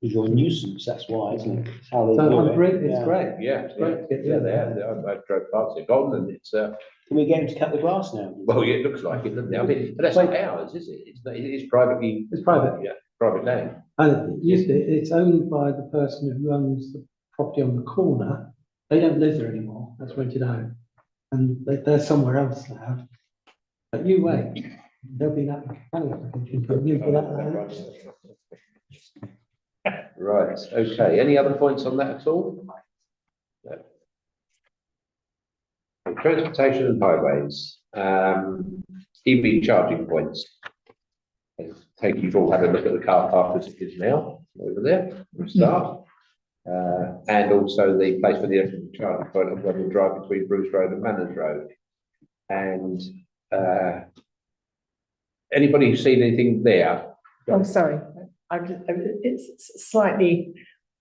Because you're a nuisance, that's why, isn't it? It's how they So do I'm it. great, it's great. Yeah, It's great to get they rid of have. that. I drove past it gone, and it's Can we get him to cut the grass now? well, yeah, it looks like it, doesn't it? I mean, but that's not ours, is it? It is privately. It's private. Yeah, private land. And it's owned by the person who owns the property on the corner. They don't live there anymore, that's rented out. And they're somewhere else now. But you wait, there'll be that planning application for you for that land. Right, okay. Any other points on that at all? No. Transportation and highways. EV charging points. Take you've all had a look at the car park as it is now, over there, from the start. And also the place for the electric charging point on Webber Drive between Bruce Road and Manners Road. And anybody seen anything there? I'm sorry, it's slightly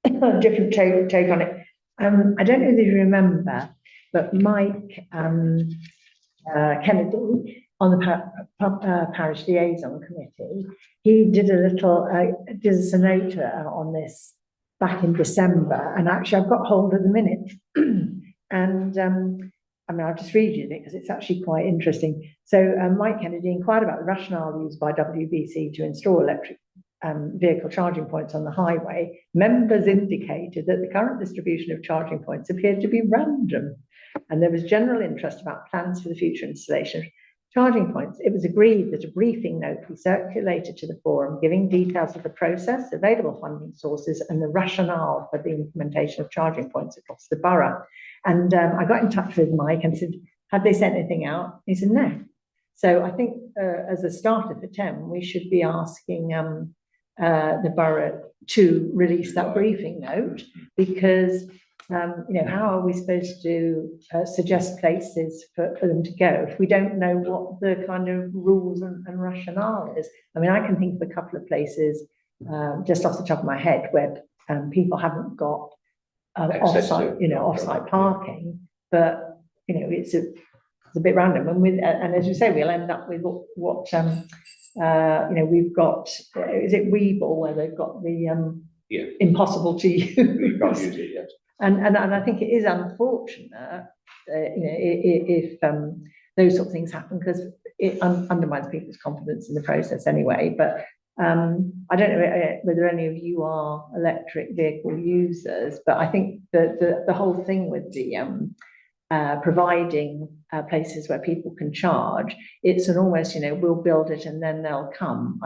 different take on it. I don't know if you remember, but Mike Kennedy on the parish liaison committee, he did a little, did us a note on this back in December, and actually I've got hold of the minutes. And I mean, I'll just read you it because it's actually quite interesting. So Mike Kennedy inquired about the rationale used by WBC to install electric vehicle charging points on the highway. Members indicated that the current distribution of charging points appeared to be random, and there was general interest about plans for the future installation of charging points. It was agreed that a briefing note be circulated to the forum, giving details of the process, available funding sources, and the rationale for the implementation of charging points across the borough. And I got in touch with Mike and said, had they sent anything out? He said, no. So I think as a starter for 10, we should be asking the borough to release that briefing note, because you know, how are we supposed to suggest places for them to go if we don't know what the kind of rules and rationale is? I mean, I can think of a couple of places just off the top of my head where people haven't got off-site, you know, off-site parking, but you know, it's a bit random. And as you say, we'll end up with what you know, we've got. Is it Weeble where they've got the impossible to use? You can't use it yet. And I think it is unfortunate, you know, if those sort of things happen, because it undermines people's confidence in the process anyway. But I don't know whether any of you are electric vehicle users, but I think that the whole thing with the providing places where people can charge, it's an almost, you know, we'll build it and then they'll come.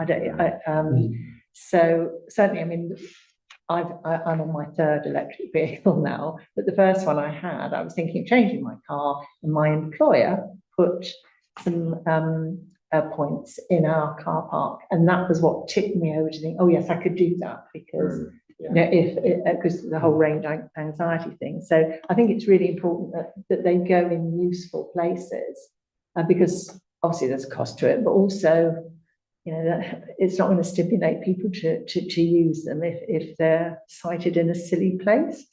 So certainly, I mean, I'm on my third electric vehicle now, but the first one I had, I was thinking of changing my car, and my employer put some points in our car park, and that was what tipped me over to think, oh yes, I could do that, because you know, because the whole range anxiety thing. So I think it's really important that they go in useful places, because obviously there's a cost to it, but also, you know, that it's not going to stimulate people to use them if they're sited in a silly place.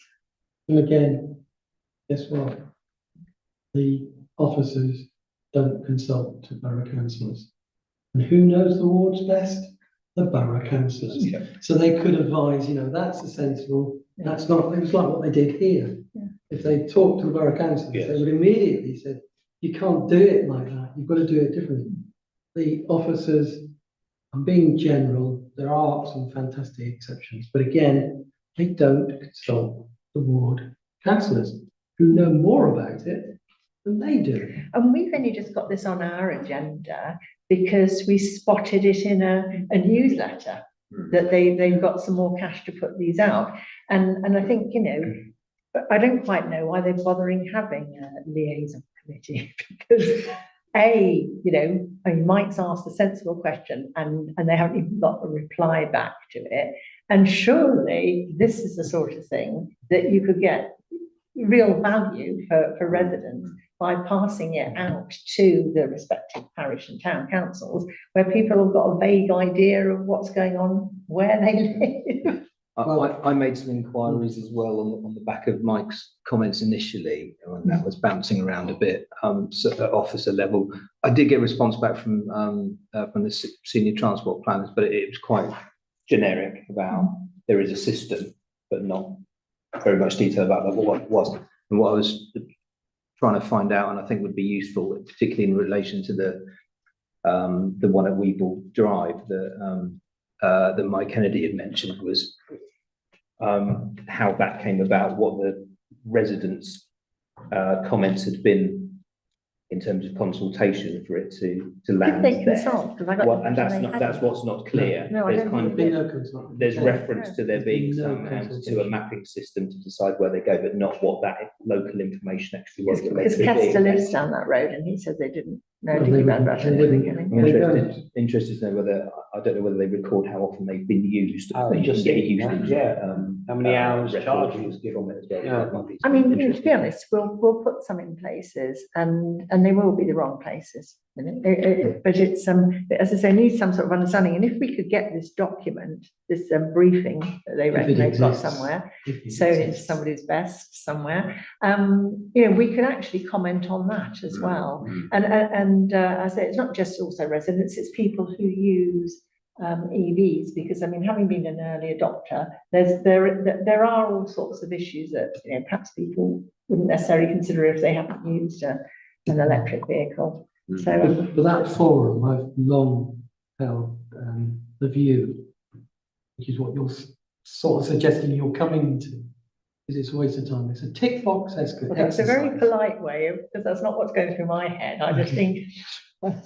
And again, guess what? The officers don't consult to borough councillors. And who knows the wards best? The borough councillors. Yeah. So they could advise, you know, that's a sensible, that's not, it was like what they did here. Yeah. If they talked to the borough councillors, Yes. they would immediately say, you can't do it like that, you've got to do it differently. The officers, I'm being general, there are some fantastic exceptions, but again, they don't consult the ward councillors who know more about it than they do. And we've only just got this on our agenda because we spotted it in a newsletter that they've got some more cash to put these out. And I think, you know, I don't quite know why they're bothering having a liaison committee, because you know, I mean, Mike's asked a sensible question and they haven't even got a reply back to it. And surely this is the sort of thing that you could get real value for residents by passing it out to the respective parish and town councils, where people have got a vague idea of what's going on where they live. I made some inquiries as well on the back of Mike's comments initially, and that was bouncing around a bit, so at officer level. I did get a response back from the senior transport planners, but it was quite generic about there is a system, but not very much detail about what it was. And what I was trying to find out, and I think would be useful, particularly in relation to the one at Weeble Drive that Mike Kennedy had mentioned, was how that came about, what the residents' comments had been in terms of consultation for it to land Did they there. consult? 'Cause I got Well, the and impression they that's hadn't. what's not clear. No, I There's don't kind think of they Been no consult. there's No. reference to there being No some to a consultation. mapping system to decide where they go, but not what that local information actually was. Because Kester lives down that road and he said they didn't No, Well, did they you wouldn't- about they that? wouldn't. Really? I'm They interested to know whether, I don't know whether they record how often they've been used. Oh, They just get thinking used. that, yeah. How many hours charged? From it as well. Yeah. That might be I mean, to interesting. be honest, we'll put some in places and they will be the wrong places. You know, but it's, as I say, needs some sort of understanding. And if we could get this document, this briefing that they If reckon it they've got exists. somewhere, If it so it's exists. somebody's best somewhere, you know, we could actually comment on that as well. And I say, it's not just also residents, it's people who use EVs, because I mean, having been an early adopter, there are all sorts of issues that, you know, perhaps people wouldn't necessarily consider if they haven't used an electric vehicle. So For that forum, I've long held the view, which is what you're sort of suggesting you're coming to, is it's a waste of time. It's a tick box exercise. it's a very polite way of, because that's not what's going through my head. I just think. I'm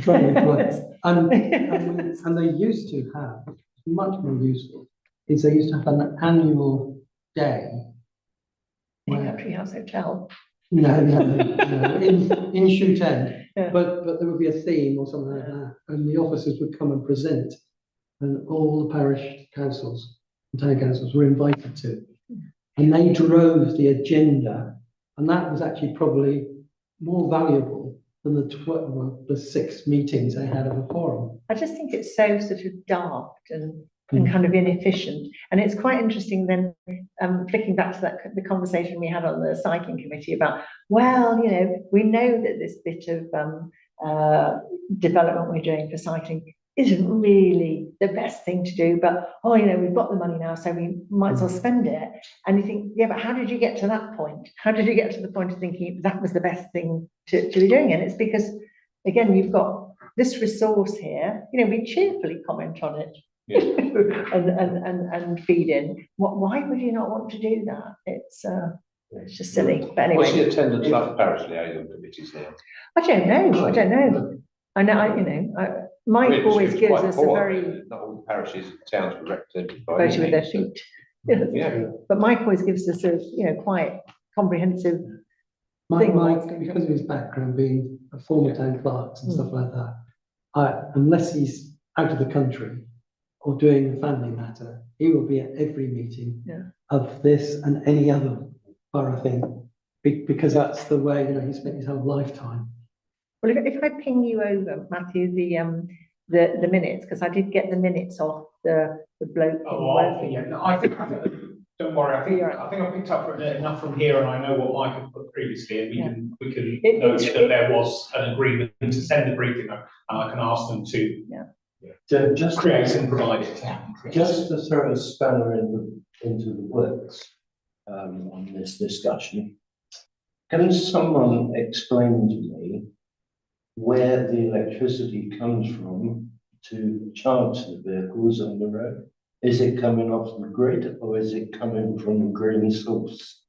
trying to be polite. And they used to have, much more useful, is they used to have an annual day. In where- Country House Hotel. No, in Shoot End, Yeah. but there would be a theme or something like that, and the officers would come and present, and all the parish councils, and town councils were invited to, and they drove the agenda, and that was actually probably more valuable than the 6 meetings they had of a forum. I just think it's so sort of daft and kind of inefficient. And it's quite interesting then, flicking back to the conversation we had on the cycling committee about, well, you know, we know that this bit of development we're doing for cycling isn't really the best thing to do, but, oh, you know, we've got the money now, so we might as well spend it. And you think, yeah, but how did you get to that point? How did you get to the point of thinking that was the best thing to be doing? And it's because, again, you've got this resource here, you know, we cheerfully comment on it. and feed in. Why would you not want to do that? It's just silly. But What's the anyway, attendance like parish liaison committees now? I don't know. I know, you know, Mike always gives us a very Not all the parishes and towns were represented by. voted with their feet. Yeah. But Mike always gives us a, you know, quite comprehensive. Mike, thing. because of his background being a former town clerk and stuff like that, unless he's out of the country or doing a family matter, he will be at every meeting of this and any other borough thing, because that's the way, you know, he spent his whole lifetime. Well, if I ping you over, Matthew, the minutes, because I did get the minutes off the bloke. Yeah, no, I think, don't worry, I think I picked up enough from here, and I know what Mike had put previously, and we can note that there was an agreement to send the briefing, and I can ask them to Just create and provide it. Just to throw a spanner into the works on this discussion, can someone explain to me where the electricity comes from to charge the vehicles on the road? Is it coming off the grid or is it coming from a green source?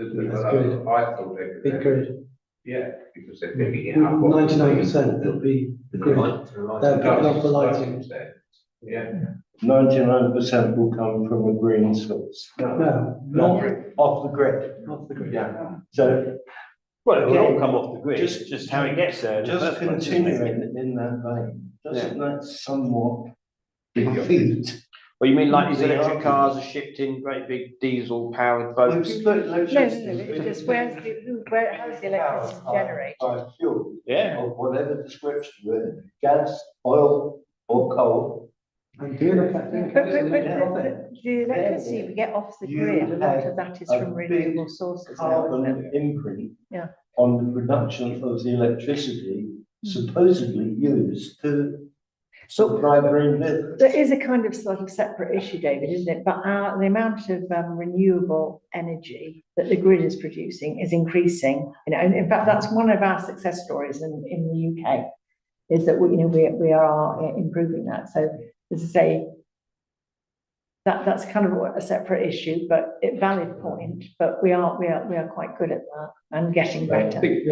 I thought they Big grid, yeah, because they're picking it up. 99% will be the grid. They'll pick up the lighting. Yeah. 99% will come from a green source. No, No, not off the grid. off the grid. Yeah. So Well, it will all Again, come off the grid, just- just how it gets there. in the just first place, isn't it? continuing in that vein, doesn't that somewhat defeat? Well, you mean like these The electric argument. cars are shipped in great big diesel powered Well, boats? if you put No, electricity- it's just how's the electricity generated? By fuel. Yeah. Of whatever description, whether gas, oil or coal. And do you look at But the electricity we get off the You grid, a lot have of that is a from big renewable sources now, isn't it? Carbon imprint. Yeah. On the production of the electricity supposedly used to supply green vehicles. There is a kind of sort of separate issue, David, isn't it? But the amount of renewable energy that the grid is producing is increasing. You know, and in fact, that's one of our success stories in the UK, is that we are improving that. So as I say, that's kind of a separate issue, but a valid point. But we are quite good at that and getting I better. think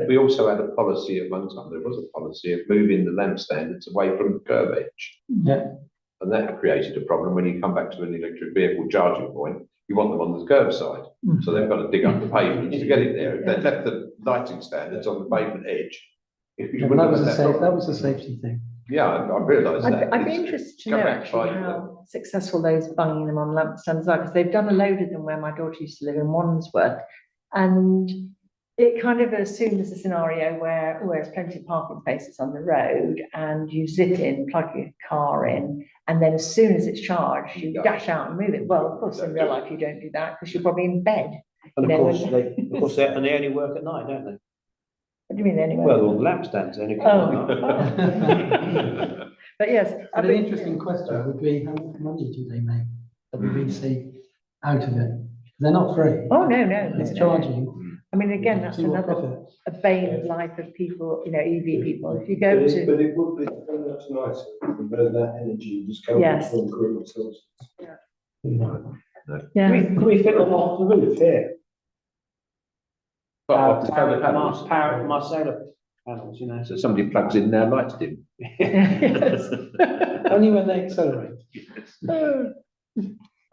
we also had a policy at one time, there was a policy of moving the lamp standards away from the curb edge. Yeah. And that created a problem when you come back to an electric vehicle charging point, you want them on the curb side. So they've got to dig up the pavement to get it there. If they'd left the lighting standards on the pavement edge, You Yeah, wouldn't that was have a had safe, that that was a safety thing. Yeah, I realise that. I'd be It's interested to come know back actually by the- how successful those bunging them on lampstands are, because they've done a load of them where my daughter used to live in Wandsworth. And it kind of assumes a scenario where there's plenty of parking spaces on the road and you zip in, plug your car in, and then as soon as it's charged, you dash out and move it. Well, of course, in real life, you don't do that because you're probably in bed. And You of know, course, they only work at night, don't they? What do you mean anyway? Well, all the lampstands only. Oh. But yes. But an interesting question would be, how much money do they make that would be saved out of it? They're not free. Oh, no. It's no. charging. I mean, again, that's To what another, profit? a bane of life of people, you know, EV people. If you go to, But it would be so much nicer if that energy was coming Yes. from green sources. yeah. Can we fit them off the roof here? But off the solar panels. Power my solar panels, you know. So somebody plugs in their lights dim. Yes. Only when they accelerate.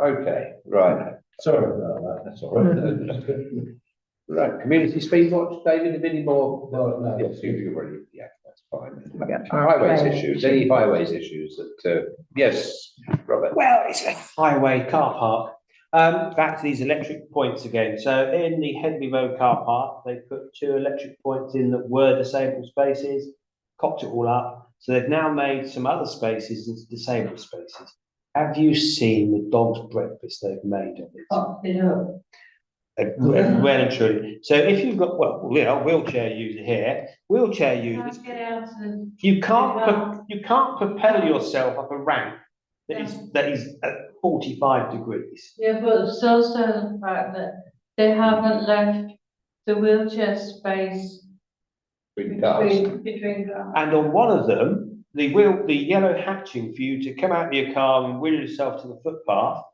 Okay, right, Sorry about that. that's all right. Right, community speed watch, David, have any more? No. Yes, you've already, yeah, that's fine. Yeah. Highways Right. issues, any highways issues that, yes, Robert? Well, it's a highway car park. Back to these electric points again. So in the Headley Road car park, they put 2 electric points in that were disabled spaces, cocked it all up. So they've now made some other spaces into disabled spaces. Have you seen the dog's breakfast they've made of it? Oh, you know. Well and truly. So if you've got, well, wheelchair user here, wheelchair users, Get out and. you can't propel yourself up a ramp that is at 45 degrees. Yeah, but it's also the fact that they haven't left the wheelchair space Between cars. between cars. And on one of them, the yellow hatching for you to come out of your car and wheel yourself to the footpath,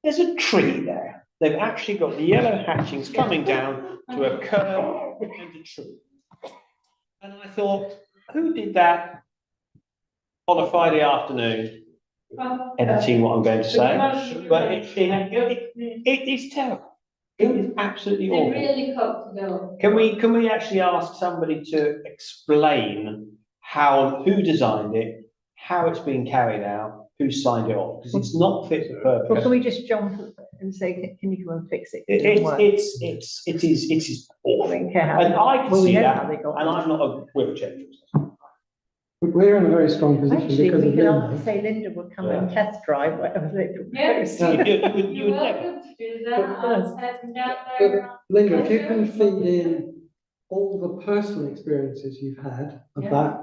there's a tree there. They've actually got the yellow hatchings coming down to a curb and a tree. And I thought, who did that on a Friday afternoon? Editing what I'm going to say, but it is terrible. It is absolutely They awful. really cocked it up. Can we actually ask somebody to explain who designed it, how it's being carried out, who signed it off? Because it's not fit for Well, purpose. can we just jump and say, can you come and fix it? It is I awful. don't care how. And I can Well, we see know that, how they got and it. I'm not a wheelchair user. We're in a very strong position Actually, because we of could Linda. say Linda would come and test drive whatever they Yeah. proposed. You You're would never. welcome to do that. I'm heading down But there. Linda, if you can feed in all the personal experiences you've had of Yeah. that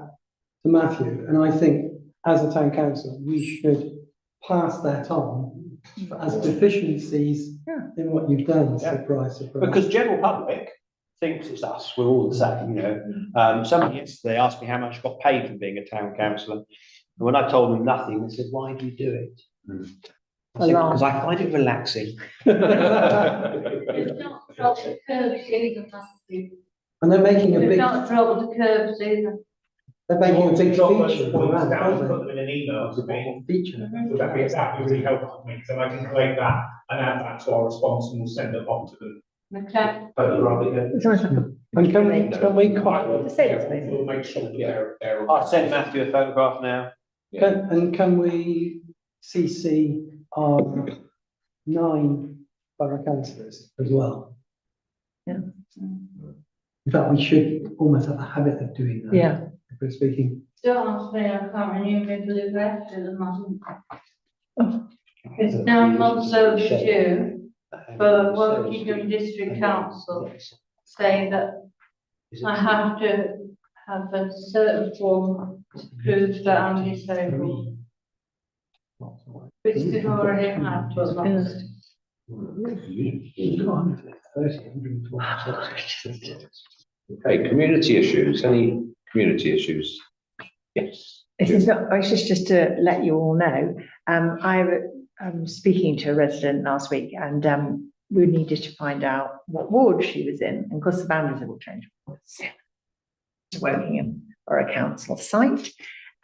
to Matthew, and I think as a town council, we should pass that on as deficiencies Yeah. in what you've done, Yeah. surprise, surprise. Because general public thinks it's us, we're all the same, you know. Somebody yesterday asked me how much I got paid for being a town councillor. And when I told them nothing, they said, why do you do it? I said, Alarm. because I find it relaxing. It's not dropped the curbs either, Matthew. And they're making a We've big, not dropped the curbs either. they're making a big Drop those feature points around, down, put aren't them in an email to me. they? Feature. Would that be really helpful to me? Because then I can collate that and add that to our response and we'll send it off to them. Okay. But rather than. And can we Just say this, please. We'll make sure that they're. I'll send Matthew a photograph now. can we CC our 9 borough councillors as well? Yeah. In fact, we should almost have a habit of doing that. Yeah. If we're speaking. Don't ask me, I can't remember the rest of the month. It's 9 months overdue for Wokingham District Council saying that I have to have a certain form to prove that I'm disabled. Which they've already had for us. Okay, community issues, any community issues? Yes. This is not, it's just to let you all know, I was speaking to a resident last week and we needed to find out what ward she was in, and of course the boundaries have all changed. It's Wokingham Borough Council site,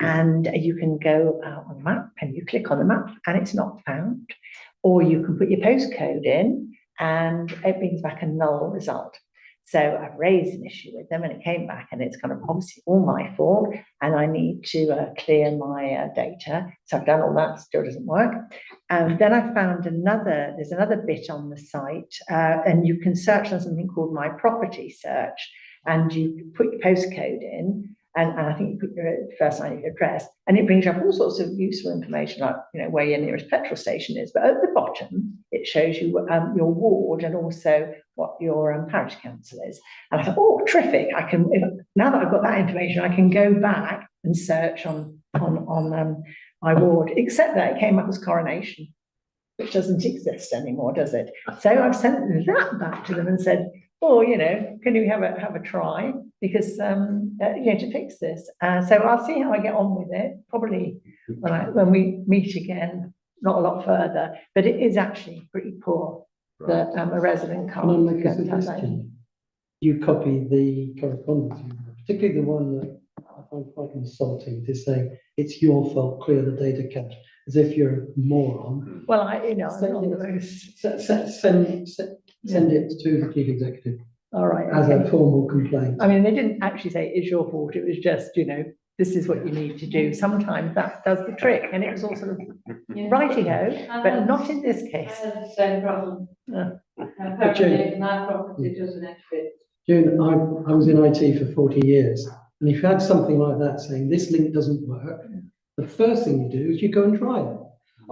and you can go out on the map and you click on the map and it's not found, or you can put your postcode in and it brings back a null result. So I've raised an issue with them and it came back and it's kind of obviously all my fault and I need to clear my data. So I've done all that, still doesn't work. And then I found there's another bit on the site and you can search on something called My Property Search and you put your postcode in and I think you put your first line of your address and it brings up all sorts of useful information like, you know, where your nearest petrol station is. But at the bottom, it shows you your ward and also what your parish council is. And I thought, oh, terrific. Now that I've got that information, I can go back and search on my ward, except that it came up as Coronation, which doesn't exist anymore, does it? So I've sent that back to them and said, oh, you know, can you have a try? Because, you know, to fix this. So I'll see how I get on with it, probably when we meet again, not a lot further, but it is actually pretty poor that a resident Can I make a can't have that. suggestion? You copy the correspondence, particularly the one that I find quite insulting to say it's your fault, clear the data cache, as if you're a moron. Well, you know, I'm not the most. Send it to the chief executive All right. as a Okay. formal complaint. I mean, they didn't actually say it's your fault. It was just, you know, this is what you need to do. Sometimes that does the trick. And it was all sort of righty-ho, but not in this I case. had the same problem. Yeah. Apparently, my property doesn't fit. June, I was in IT for 40 years, and if you had something like that saying this link doesn't work, the first thing you do is you go and try it.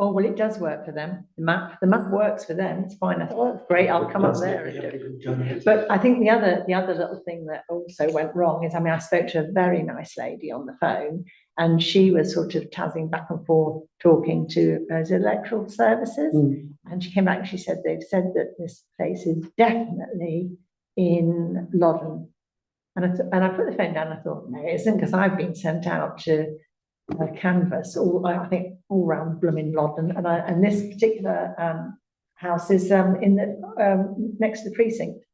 Oh, well, it does work for them. The map works for them. It's fine. I thought, oh, that's great. I'll come up there and do it. But I think the other little thing that also went wrong is, I mean, I spoke to a very nice lady on the phone and she was sort of tazzing back and forth, talking to electoral services. And she came back and she said, they've said that this place is definitely in Loddon. And I put the phone down and I thought, no, it isn't, because I've been sent out to canvas, I think all around blooming Loddon. And this particular house is in the next to the precinct.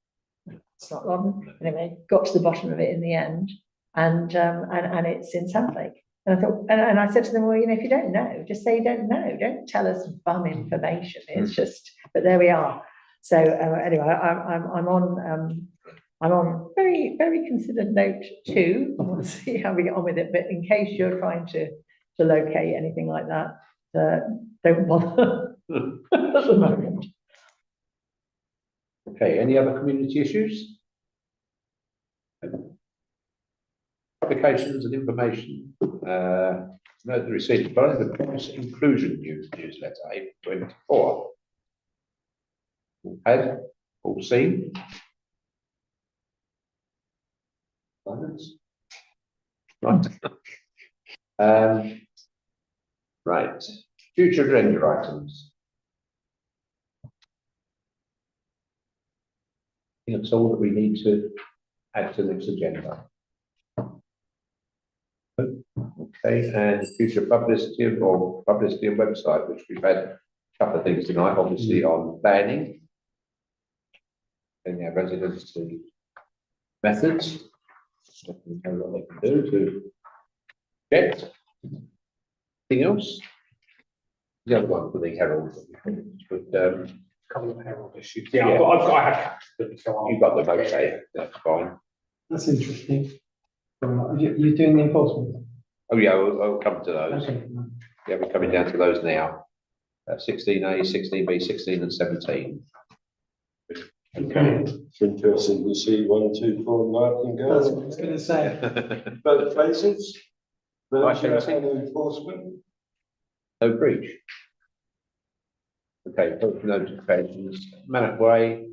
It's not Loddon. Anyway, got to the bottom of it in the end. And it's in Southlake. And I thought, and I said to them, well, you know, if you don't know, just say you don't know. Don't tell us bum information. It's just, but there we are. So anyway, I'm on very, very considered note 2. I want to see how we get on with it. But in case you're trying to locate anything like that, don't bother at the moment. Okay, any other community issues? Publications and information. Note the receipt of both the Promise Inclusion newsletter, April 24. All had, all seen. Silence. Right. Right. Future agenda items. I think that's all that we need to add to this agenda. Okay, and future publicity and website, which we've had a couple of things tonight, obviously on planning. And our residents to methods. We know what they can do to get. Anything else? The other one for the Herald, but Couple of Herald issues. Yeah, I have captured them, so I'll. you've got them, okay, that's fine. That's interesting. You're doing the enforcement? Oh yeah, I'll come to those. Okay. Yeah, we're coming down to those now. 16A, 16B, 16 and 17. Okay, it's interesting to see 1, 2, 4, Martin go. That's what I was going to say. Both places. Right, Merger thank and enforcement. No breach. Okay, both notifications. Manor Way.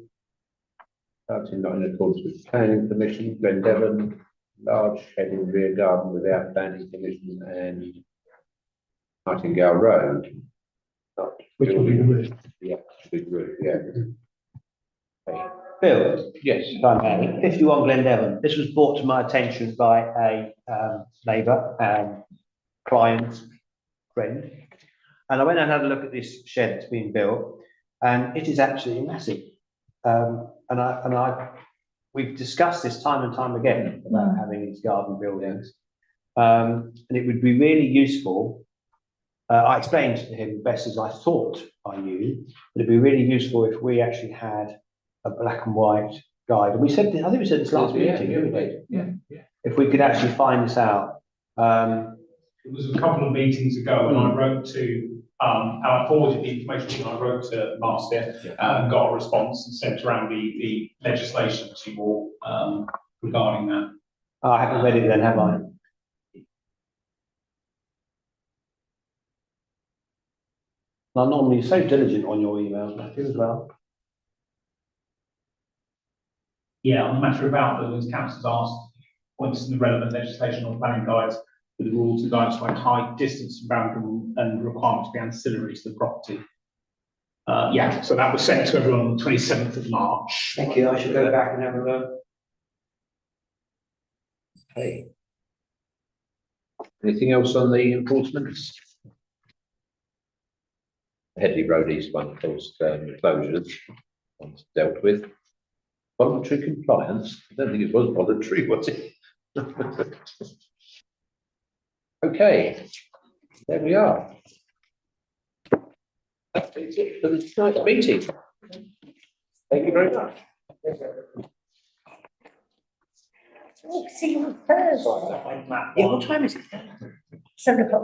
Starting not in accordance with planning permission, Glen Devon, large shed in rear garden without planning permission, and Nightingale Road. Which will be the roof. Yeah, big roof, yeah. Okay. Bill, Yes, if I may, 51 Glen Devon. This was brought to my attention by a neighbour, client, friend. And I went and had a look at this shed that's being built, and it is absolutely massive. We've discussed this time and time again about having these garden buildings. And it would be really useful. I explained to him best as I thought I knew, but it'd be really useful if we actually had a black and white guide, and we said, I think we said this last meeting, didn't we? If we could actually find this out. It was a couple of meetings ago, and I wrote to, I forwarded the information, I wrote to Marcia, and got a response and sent around the legislation to you all, regarding that. Oh, I haven't read it then, have I? Now, normally you're so diligent on your emails, Matthew, as well. Yeah, on the matter about buildings, councils asked points in the relevant legislation or planning guides with the rules and guides like height, distance, and boundary and requirement to be ancillary to the property. Yeah, so that was sent to everyone on the 27th of March. Thank you, I should go back and have a look. Okay. Anything else on the enforcements? Headley Road East one, of course, closures, one's dealt with. Voluntary compliance, I don't think it was voluntary, was it? Okay, there we are. That's it for this night's meeting. Thank you very much. Oh, see you on Thursday. Yeah, what time is it? 7 o'clock.